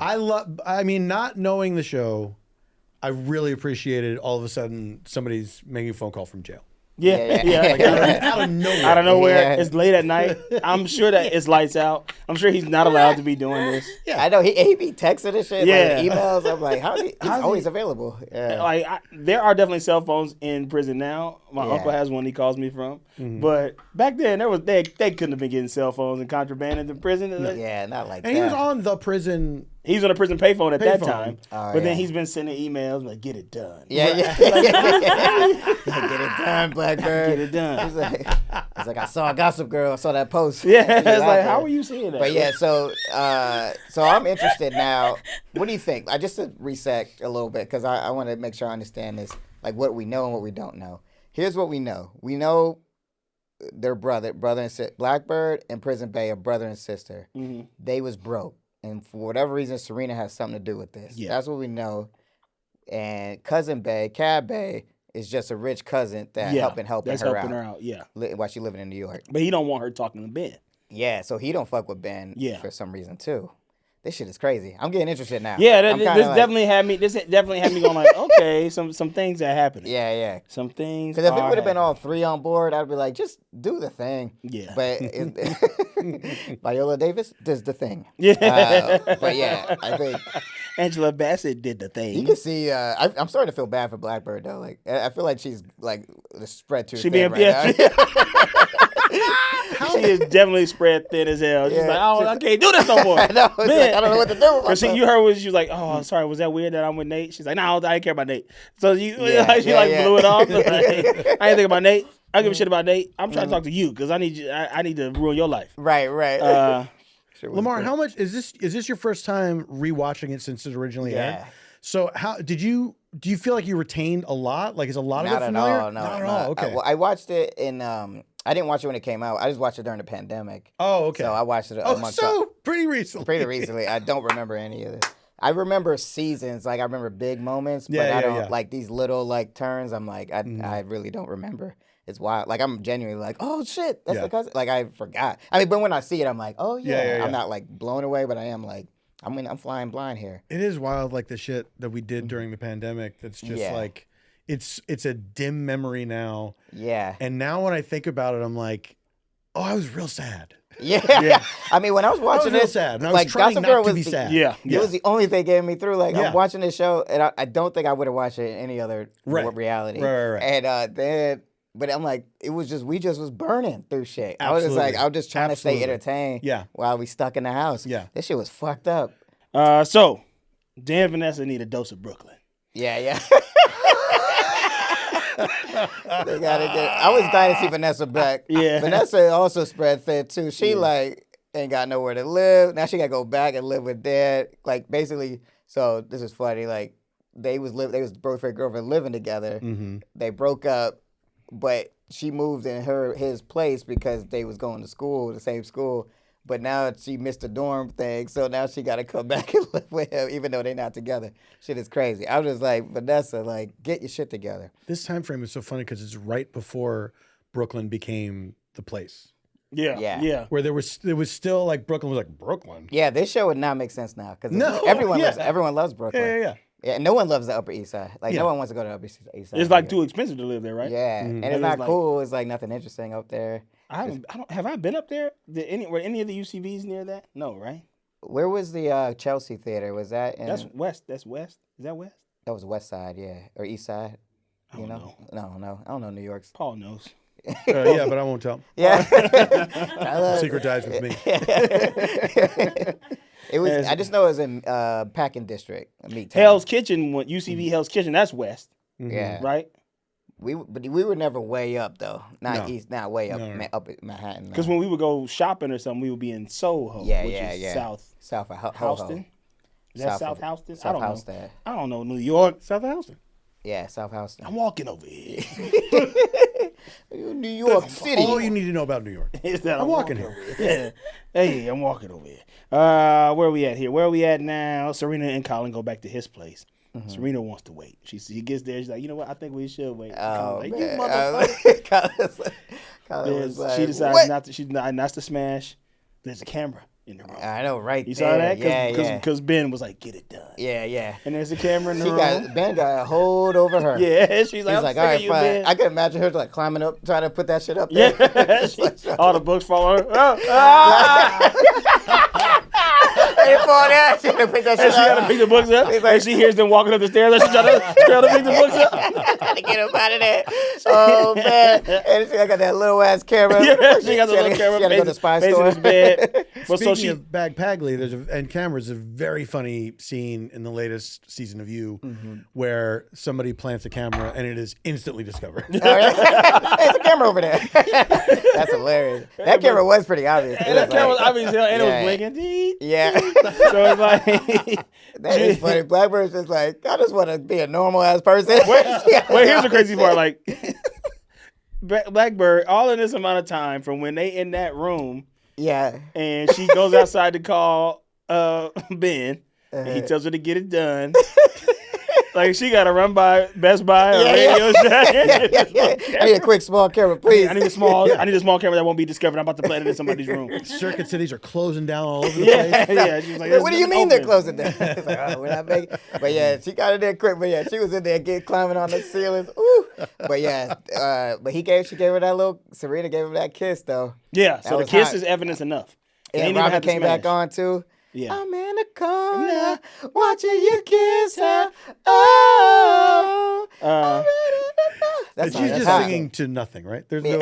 I mean, not knowing the show, I really appreciated all of a sudden somebody's making a phone call from jail. Yeah, Yeah. yeah. Out of nowhere. Out of nowhere, Yeah. it's late at night. I'm sure that it's lights out. I'm sure he's not allowed to be doing this. I know he be texting and shit, Yeah. like emails. I'm like, he's How's he- always available. Yeah. Like there are definitely cell phones in prison now. My Yeah. uncle has one he calls me from. But back then they couldn't have been getting cell phones and contraband into prison. Yeah, not like And that. he was on the prison. He's on a prison payphone at that Payphone. time. Oh, But then yeah. he's been sending emails like, get it done. Yeah, yeah. Get it done, Blackbird. Get it done. He's like, I saw a Gossip Girl. I saw that post. Yeah, See it's you out like, there. how are you seeing that? But yeah, so I'm interested now. What do you think? Like, just to reset a little bit, because I want to make sure I understand this, like what we know and what we don't know. Here's what we know. We know their brother and sister. Blackbird and Prison Bay are brother and sister. Mhm. They was broke. And for whatever reason, Serena has something to do with this. Yeah. That's what we know. And Cousin Bay, Cab Bay, is just a rich cousin that Yeah, helping that's her helping out her out. Yeah, while she living in New York. but he don't want her talking to Ben. Yeah, so he don't fuck with Ben Yeah. for some reason too. This shit is crazy. I'm getting interested now. Yeah, I'm this kinda like- definitely had me. This definitely had me going like, okay, some things are happening. Yeah, yeah. Some things. Because if it are would have been happening. all three on board, I'd be like, just do the thing. Yeah. But Viola Davis does the thing. Yeah. But yeah, I think Angela Bassett did the thing. you can see. I'm starting to feel bad for Blackbird though. Like I feel like she's like spread too She thin being right now. She is definitely spread thin as hell. She's Yeah, like, oh, I can't do this no more. I know. It's like, I don't know what to do. Because you heard when she was like, oh, sorry, was that weird that I'm with Nate? She's like, no, I didn't care about Nate. So she blew it off. Like, I ain't think about Nate. I don't give a shit about Nate. I'm trying to talk to you because I need you. I need to ruin your life. Right. Lamar, how much is this? Is this your first time rewatching it since it originally aired? Yeah. So do you feel like you retained a lot? Like, is a lot of it familiar? Not at all. Okay. I watched it in. I didn't watch it when it came out. I just watched it during the pandemic. Oh, okay. So I watched it. Pretty recently. Pretty recently. I don't remember any of it. I remember seasons. Like I remember big moments, but I don't like these little like turns. I'm like I really don't remember. It's wild. Like I'm genuinely like, oh shit, that's the cousin. Like I forgot. I mean, but when I see it, I'm like, oh yeah. I'm not like blown away, but I am like, I'm flying blind here. It is wild, like the shit that we did during the pandemic. That's just like, it's a dim memory now. Yeah. And now when I think about it, I'm like, oh, I was real sad. Yeah. I mean, when I was watching real this, sad. And I was like trying Gossip not Girl to was be sad. Yeah. It was the only thing getting me through. Like I'm Yeah. watching this show, and I don't think I would have watched it in any other reality. Right. And then. But I'm like, we just was burning through shit. Absolutely. I was just like, I was just trying to stay entertained while we stuck in the house. Yeah. This shit was fucked up. So, Dan and Vanessa need a dose of Brooklyn. Yeah. They gotta get. I was dying to see Vanessa back. Yeah. Vanessa also spread thin too. She like ain't got nowhere to live. Now she gotta go back and live with Dad. Like basically, so this is funny. Like they was boyfriend girlfriend living together. Mm-hmm. They broke up. But she moved in his place because they was going to school, the same school. But now she missed the dorm thing, so now she got to come back and live with him, even though they're not together. Shit is crazy. I was just like, Vanessa, like, get your shit together. This time frame is so funny because it's right before Brooklyn became the place. Yeah. Where there was still like Brooklyn was like Brooklyn. Yeah, this show would not make sense now because No, everyone loves Brooklyn. Yeah. Yeah, no one loves the Upper East Side. Like, no one wants to go to the Upper East Side. It's like too expensive to live there, right? Yeah, and it's not cool. It's like nothing interesting up there. Have I been up there? Were any of the UCVs near that? No, right? Where was the Chelsea Theater? Was that in... That's west. Is that west? That was West Side, yeah. Or East Side. I don't know. No. I don't know New York's. Paul knows. Yeah, but I won't tell. Yeah. Secret dies with me. It was. I just know it was in Packing District, Meat Town. Hell's Kitchen, UCV Hell's Kitchen, that's west. Yeah. Right? We were never way up though. Not east, not way up. No. Up at Manhattan. Because when we would go shopping or something, we would be in Soho, which is South of Houston. Is that South Houston? South Houston. I don't know New York. South Houston. Yeah, South Houston. I'm walking over here. New York City. All you need to know about New York. Is that I'm walking here. Yeah. Hey, I'm walking over here. Where are we at here? Where are we at now? Serena and Colin go back to his place. Mm-hmm. Serena wants to wait. He gets there. She's like, you know what? I think we should wait. Oh, like, man. you motherfucker. Colin was like, she decides not to smash. There's a camera in the room. I know, right? You there. saw that? Yeah. Because Ben was like, get it done. Yeah. And there's a camera in the room. Ben got a hold over her. Yeah, she's like, He's like, all right, fine. Ben. I can imagine her like climbing up, trying to put that shit up there. Yeah, all the books fall on her. They fall down. She gotta pick that shit And she up. gotta pick the books up. And she hears them walking up the stairs. And she trying to pick the books up. Trying to get him out of there. Oh man! And she got that little ass camera. Yeah, she got the little camera. She gotta go to the spy facing store. his bed. Well, Speaking of Bag Pagley, and cameras, a very funny scene in the latest season of You where somebody plants a camera and it is instantly discovered. Hey, there's a camera over there. That's hilarious. That camera was pretty obvious. And that camera was obvious, and it was blinking. Yeah. So it's like that is funny. Blackbird's just like, I just want to be a normal ass person. Wait, here's the crazy part. Like Blackbird, all in this amount of time from when they in that room. Yeah. And she goes outside to call Ben. And he tells her to get it done. Like she got to run by Best Buy or Radio Shack. Yeah. I need a quick small camera, please. I need a small camera that won't be discovered. I'm about to plant it in somebody's room. Circuit cities are closing down all over the place. Yeah. She was like, what do you mean they're closing down? It's like, oh, we're not making. But yeah, she got it there quick. But yeah, she was in there climbing on the ceilings. Ooh. But yeah, but she gave her that Serena gave him that kiss though. Yeah. So the kiss hot. is evidence enough. And Robin came back on too. Yeah. I'm in the corner watching you kiss her. Oh, I'm ready And she's just hot. singing to nothing, right? There's no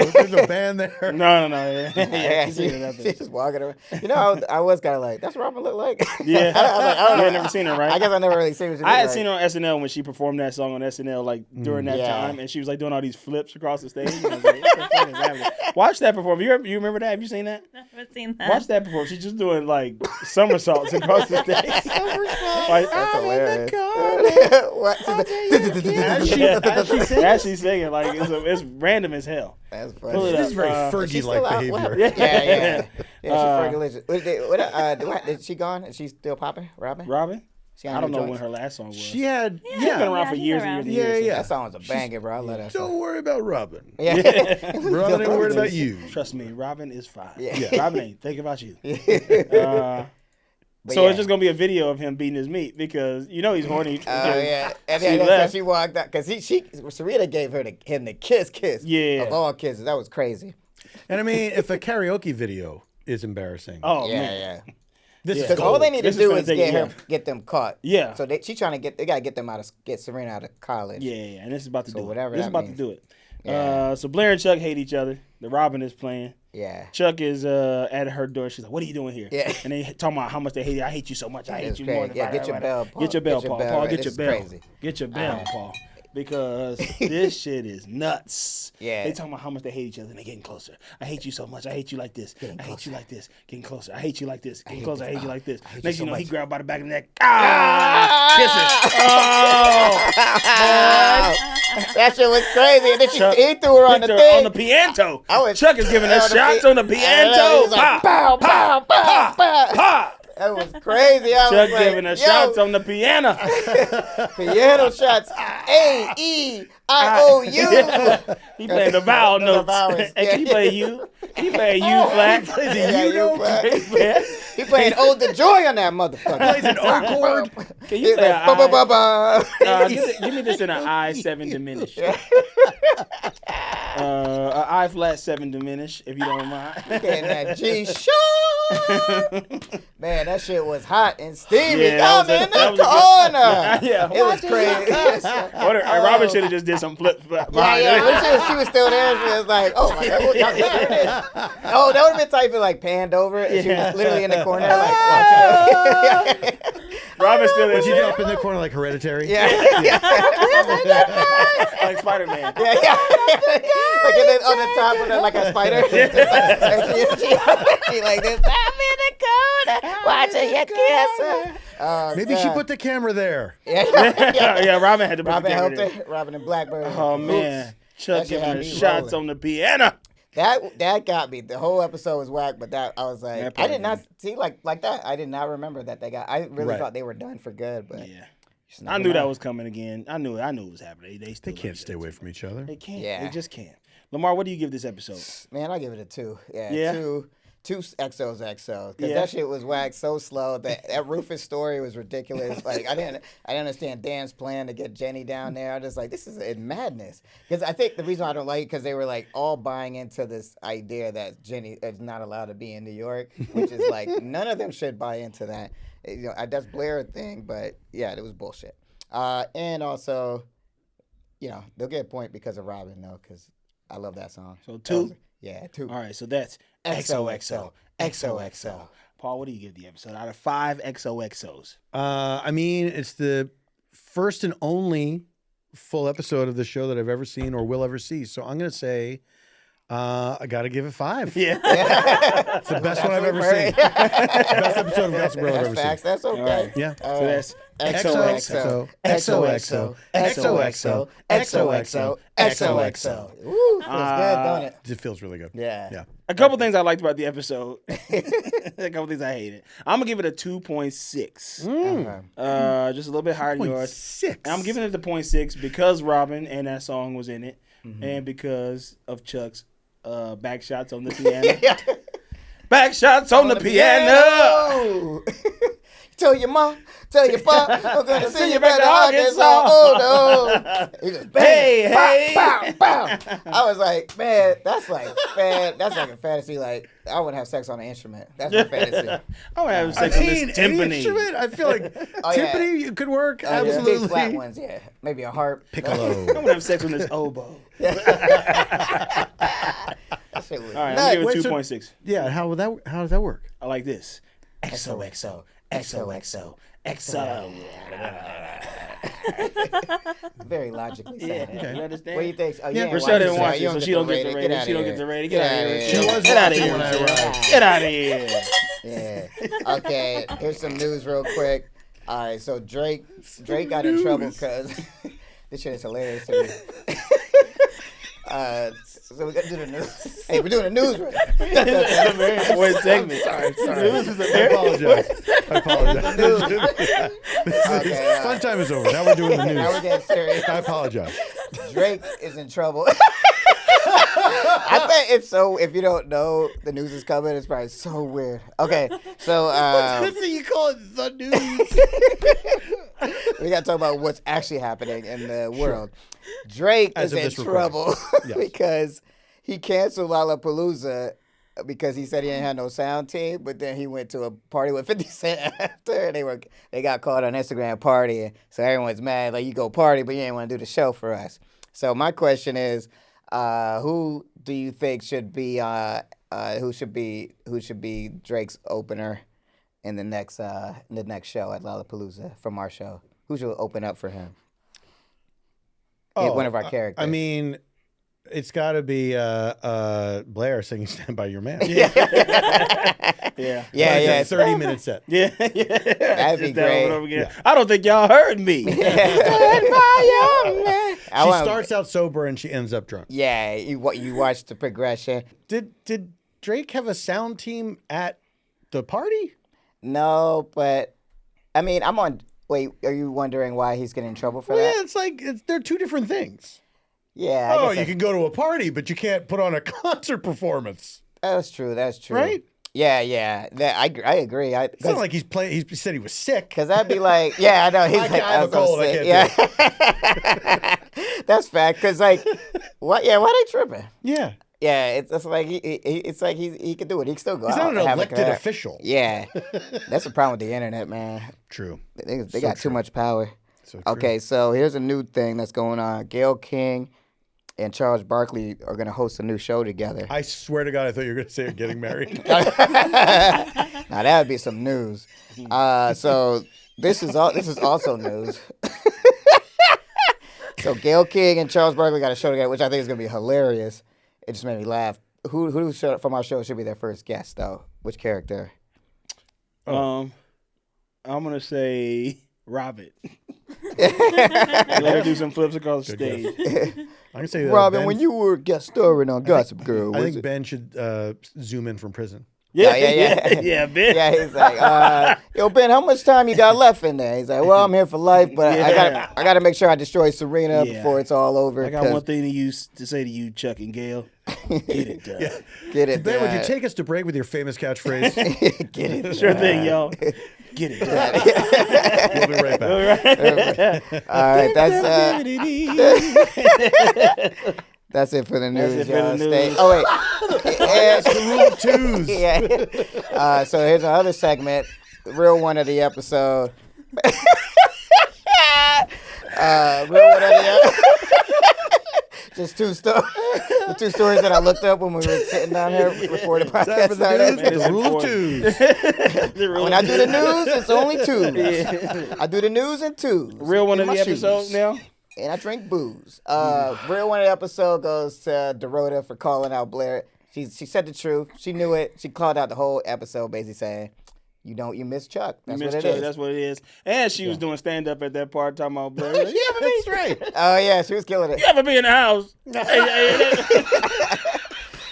band there. No. Yeah, Yeah, she's singing nothing. she's just walking around. You know, I was kind of like, that's what Robin look like. Yeah. I was like, I don't You know. had never seen her, right? I guess I never really seen her. I had seen her on SNL when she performed that song on SNL, like during that Yeah. time, and she was like doing all these flips across the stage. And I was like, what the fuck is happening? Watch that perform. You remember that? Have you seen that? I haven't seen that. Watch that perform. She's just doing like somersaults across the stage. Like, That's hilarious. What? as she's singing, like it's random as hell. That's Pull funny. it This is very up. Fergie-like behavior. Yeah. She's Fergalicious. Is she gone? Is she still popping? Robin? Robin? She on I don't new know when joints? her last song was. She had, She's been around for she's years around. and years and years. Yeah. That song was a banger, bro. I love that Don't song. worry about Robin. Yeah. Robin ain't worried about you. Trust me, Robin is fine. Yeah. Robin ain't thinking about you. But So yeah. it's just gonna be a video of him beating his meat because you know he's horny. Oh yeah, and She then left. she walked out because Serena gave him the kiss. Yeah. Of all kisses, that was crazy. And I mean, if a karaoke video is embarrassing, Oh Yeah, man. yeah. this is Because gold. all they need to This is do finna is take- get them caught. Yeah. So they gotta get Serena out of college. Yeah, and this is about to So do it. whatever This is that about means. to do it. Yeah. So Blair and Chuck hate each other. The Robin is playing. Yeah. Chuck is at her door. She's like, "What are you doing here?" Yeah. And they talking about how much they hate you. I hate you so much. I hate It's you crazy. more than Yeah, get your bell, Paul. Get your bell, Get your Paul. bell, Paul, right. get This your is bell. crazy. Get your bell, Paul. Because this shit is nuts. Yeah. They talking about how much they hate each other and they getting closer. I hate you so much. I hate you like this. I hate you like this. Getting closer. I hate you like this. Getting closer. I hate you like this. Next so you know, he much. grabbed by the back of the neck. Kiss her. Oh. That shit was crazy. And then Chuck he threw her on the picked her thing. on the piano. I was- Chuck is giving her on the shots pi- on the I know, he piano. was like, pow, pow, pow, pow. Ha! That was crazy. I Chuck was like, giving her yo, shots on the piano. piano shots. A-E-I-O-U. He playing the vowel The notes. vowels, Hey, yeah. can you play you? Can you play you flat? Yeah, you flat. Yeah. He playing Ode to Joy on that motherfucker. Plays an O chord. Can you He's play like, an I? ba-ba-ba-ba. Give me this in an I7 diminish. An I flat 7 diminish, if you don't mind. Getting that G sharp. Man, that shit was hot and steamy. Yeah, that was I'm a- in that the was a good- corner. Yeah. It was crazy. Robin should have just did some flip. Yeah. When she was still there, she was like, "Oh my god, there it is." Oh, that would have been tight if it like panned over, and she was literally in the corner, like watching. Robin's still But you there. up in the corner like Hereditary. Yeah, Like Spider-Man. yeah. Like and then on the top of her, like a spider. And she like this. I'm in the corner watching you kiss her. Oh, Maybe she God. put the camera there. Yeah, Robin had to put Robin the camera helped there. her. Robin and Blackbird. Oh man, Chuck That shit giving had her me shots rolling. on the piano. That got me. The whole episode was whack, but that I was like, That I part did not did. see like that. I did not remember that they got. I really Right. thought they were done for good, but Yeah, just I never knew that mind. was coming again. I knew it was happening. They still They can't love each stay other. away from each other. They can't. Yeah. They just can't. Lamar, what do you give this episode? Man, I give it a 2. Yeah, Yeah? two XOXO because Yeah. that shit was whack so slow. That Rufus story was ridiculous. Like I didn't understand Dan's plan to get Jenny down there. I was just like, this is madness. Because I think the reason I don't like it because they were like all buying into this idea that Jenny is not allowed to be in New York, which is like none of them should buy into that. You know, that's Blair thing, but yeah, it was bullshit. And also, you know, they'll get a point because of Robin though, because I love that song. So 2? Yeah, 2. All right, so that's XOXO. XOXO. Paul, what do you give the episode out of 5 XOXOs? I mean, it's the first and only full episode of the show that I've ever seen or will ever see. So I'm going to say I got to give it 5. Yeah. It's the best one I've ever seen. Best episode of Gossip Girl I've ever That's facts. seen. That's okay. All right. Yeah. So that's XOXO, XOXO, XOXO, XOXO, XOXO. Woo, feels good, don't it? It feels really good. Yeah. Yeah. A couple things I liked about the episode. A couple things I hated. I'm gonna give it a 2.6. Okay. Just a little bit higher than yours. 0.6. And I'm giving it the 0.6 because Robin and that song was in it, and because of Chuck's back shots on the piano. Back shots on the piano. tell your mom, tell your pop, I'm gonna send you back to Arkansas. Oh no! He just bang, Hey. pow, pow, pow. I was like, man, that's like a fantasy. Like I want to have sex on an instrument. That's my fantasy. I'm having I sex on mean, this any timpani. instrument, I feel like Oh, yeah. timpani could work. Big Absolutely. flat ones, yeah. Maybe a harp. Piccolo. I'm gonna have sex on this oboe. That shit was All right, nuts. I'm giving Wait, it so- 2.6. Yeah, how does that work? I like this. XOXO, XOXO, XO. Very logically Yeah, sounding. you understand? What do you think? Oh, Yeah. yeah, Rashad didn't watch it, so she don't get the rating. She don't get the rating. Get out of here. She was Get out of watching here. when I arrived. Get out of here. Yeah. Okay. Here's some news real quick. All right. So Drake got in trouble because this shit is hilarious to me. So we got to do the news. Hey, we're doing the news right now. One segment. Sorry. News is I apologize. Okay, Fun time is over. Now we're doing the Now we're news. getting serious. I apologize. Drake is in trouble. I bet it's so. If you don't know the news is coming, it's probably so weird. Okay, so Good thing you call it the news. we got to talk about what's actually happening in the world. Drake As is of in this recording. trouble Yes. because he canceled Lollapalooza because he said he didn't have no sound team, but then he went to a party with 50 Cent after, and they got caught on Instagram partying. So everyone's mad, like, you go party, but you ain't want to do the show for us. So my question is, who do you think should be who should be Drake's opener in the next show at Lollapalooza from our show? Who should open up for him? One of our characters. I mean, it's got to be Blair singing "Stand by Your Man." Yeah. yeah, It's a yeah. 30-minute set. Yeah. That'd be Just that over and great. over again. I don't think y'all heard me. I She wanna- starts out sober and she ends up drunk. Yeah, you watch the progression. Did Drake have a sound team at the party? No, but I mean, Wait, are you wondering why he's getting in trouble for Well, that? yeah, it's like they're two different things. Yeah, Oh, I guess you can go to a party, but you can't put on a concert performance. that's true. That's true. Right? Yeah. I agree. It's not like he's playing. He said he was sick. Because I'd be like, yeah, I know. He's I like, have a was gonna cold, I say- can't yeah. That's fact. Because like, what? Yeah, why they tripping? Yeah, Yeah, it's like it's like he could do it. He can still go he's out not an and have a elected concert. official. Yeah, that's the problem with the internet, man. True. They So got too true. much power. So true. Okay, so here's a new thing that's going on. Gayle King and Charles Barkley are going to host a new show together. I swear to God, I thought you were going to say you're getting married. Now that would be some news. So this is also news. So Gayle King and Charles Barkley got a show together, which I think is going to be hilarious. It just made me laugh. Who from our show should be their first guest though? Which character? I'm gonna say Robin. Let her do some flips across the stage. I'm going to say Robin, Ben, when you were guest starring on Gossip Girl, I was think it- Ben should zoom in from prison. Yeah, yeah. Ben. Yeah, he's like, yo, Ben, how much time you got left in there? He's like, well, I'm here for life, but Yeah. I gotta make sure I destroy Serena Yeah. before it's all over. I got 'cause- one thing to say to you, Chuck and Gail. Get it done. Get it Ben, would you done. take us to break with your famous catchphrase? Get it Sure done. thing, y'all. Get it done. We'll be right back. All right, that's it for the news, it for y'all. the Stay. news. Oh wait, That's the rule of twos. yeah. So here's another segment, the real one of the episode. Real one of the just two stories. The two stories that I looked up when we were sitting down here before the Time podcast for the started. news with the rule of twos. When I do the news, it's only two. I do the news in twos. Real one in of my the episode shoes. now. And I drink booze. Real one of the episode goes to Dorota for calling out Blair. She said the truth. She knew it. She called out the whole episode, basically saying, you miss Chuck. That's Miss what it Chuck, is. That's what it is. And she was doing stand up at that part talking about Blair. Like, That's right. Oh yeah, she was killing it. you ever be in the house? Hey,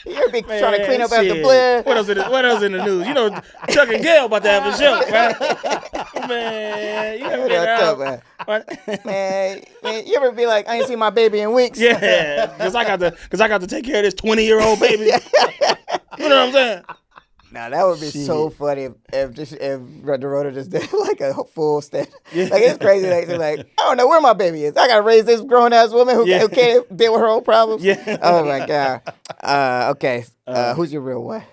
You ever be trying to clean up shit. after Blair? What else in the news? You know, Chuck and Gail about to have a show, right? Man, you ever been in the What's up, house? man? What? Man, you ever be like, I ain't seen my baby in weeks? Yeah, because I got to take care of this 20-year-old baby. You know what I'm saying? Now that would be so funny if Dorota just did like a full stand. Like it's crazy. Like I don't know where my baby is. I gotta raise this grown ass woman who can't deal with her own problems. Yeah. Oh my god. Okay. Who's your real one?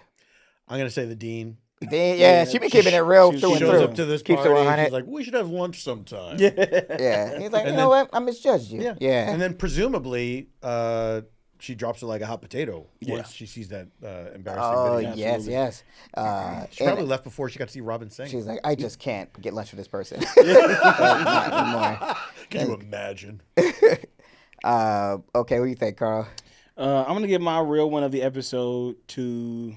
I'm gonna say the dean. She be keeping it real she through and Shows through. up to this Keeps it party. 100. She's like, we should have lunch sometime. Yeah. He's like, you know what? I misjudged you. Yeah. And then presumably, she drops it like a hot potato once she sees that embarrassing Oh video. yes. She probably left before she got to see Robin sing. She's like, I just can't get lunch with this person. Not anymore. Can you imagine? Okay, what do you think, Carl? I'm gonna give my real one of the episode to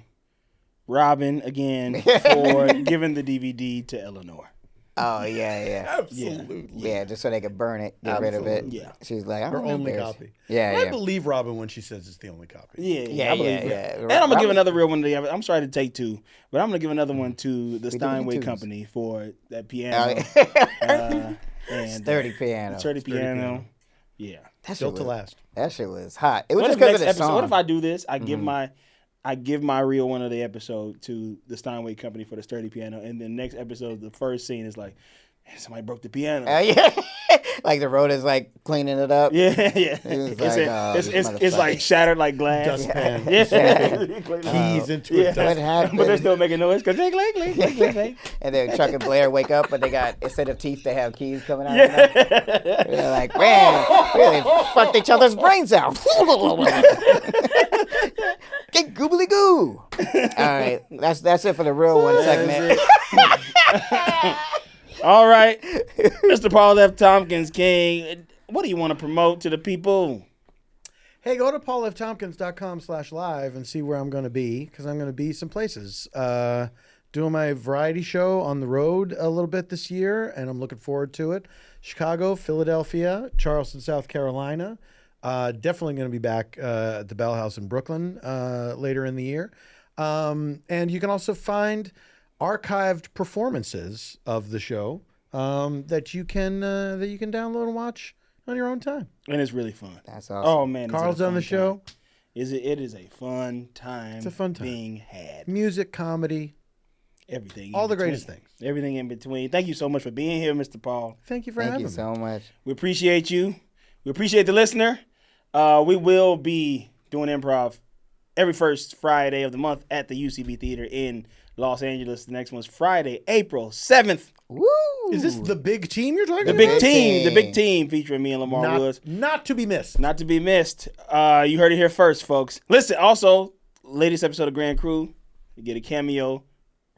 Robin again for giving the DVD to Eleanor. Oh yeah. Absolutely. Yeah, just so they could burn it, get rid of it. Yeah. She's like, I'm Her only embarrassed. copy. Yeah. I believe Robin when she says it's the only copy. Yeah, I believe it. yeah. And I'm gonna give another real one to the I'm sorry to take two, but I'm gonna give another one to the Steinway twos. Company for that piano. And Sturdy piano. Sturdy piano. Yeah. That Built shit to was- last. That shit was hot. It was What just if because next of the episode? song. What if I do this? I give my real one of the episode to the Steinway Company for the sturdy piano, and then next episode, the first scene is like, man, somebody broke the piano. Yeah. Like the road is like cleaning it up. Yeah. It was It's like shattered like glass. Dustpan. Yeah. Keys into it. What happened? But they're still making noise because click. And then Chuck and Blair wake up, but they got, instead of teeth, they have keys coming out. They're like, man, really fucked each other's brains out. Get goobly goo. All right, that's it for the real one segment. All right, Mr. Paul F. Tompkins King, what do you want to promote to the people? Hey, go to paulftompkins.com/live and see where I'm going to be, because I'm going to be some places. Doing my variety show on the road a little bit this year, and I'm looking forward to it. Chicago, Philadelphia, Charleston, South Carolina. Definitely going to be back at the Bell House in Brooklyn later in the year. And you can also find archived performances of the show that you can download and watch on your own time. And it's really fun. That's awesome. Oh man, Carl's on the show. It is a fun time. It's a fun time. Being had. Music, comedy, Everything. all in the between. greatest things. Everything in between. Thank you so much for being here, Mr. Paul. Thank you for Thank having you me. so much. We appreciate you. We appreciate the listener. We will be doing improv every first Friday of the month at the UCB Theater in Los Angeles. The next one's Friday, April 7th. Woo! Is this the big team you're talking The about? big team featuring me and Lamar Woods. Not to be missed. Not to be missed. You heard it here first, folks. Listen, also, latest episode of Grand Crew, you get a cameo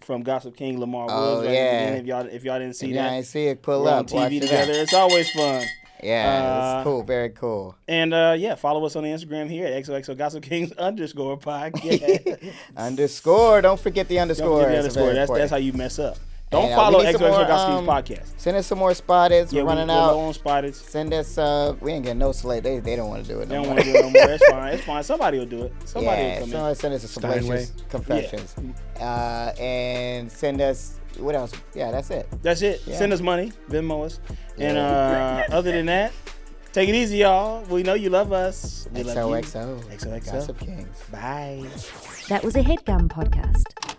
from Gossip King Lamar Woods. Right at the beginning, if y'all didn't see If that. y'all ain't see it, pull We're on up. Watch TV it together. up. It's always fun. Yeah, it's cool. Very cool. And follow us on the Instagram here at XOXO Gossip Kings _ podcast. Underscore. Don't forget the underscore. Don't forget the It's very underscore. That's important. how you mess up. Don't And, follow we need some XOXO more, Gossip Kings podcast. Send us some more spotters. Yeah, We're running we're out. low on spotters. Send us. We ain't getting no slate. They don't want to do it. They No don't more. want to do it no more. It's fine. It's fine. Somebody will do it. Somebody will come in. So send us some salacious confessions. And send us. What else? Yeah, that's it. That's it. Yeah. Send us money. Venmo us. And other than that, take it easy, y'all. We know you love us. We love you. XOXO. XOXO. Gossip Kings. Bye. That was a Headgum podcast.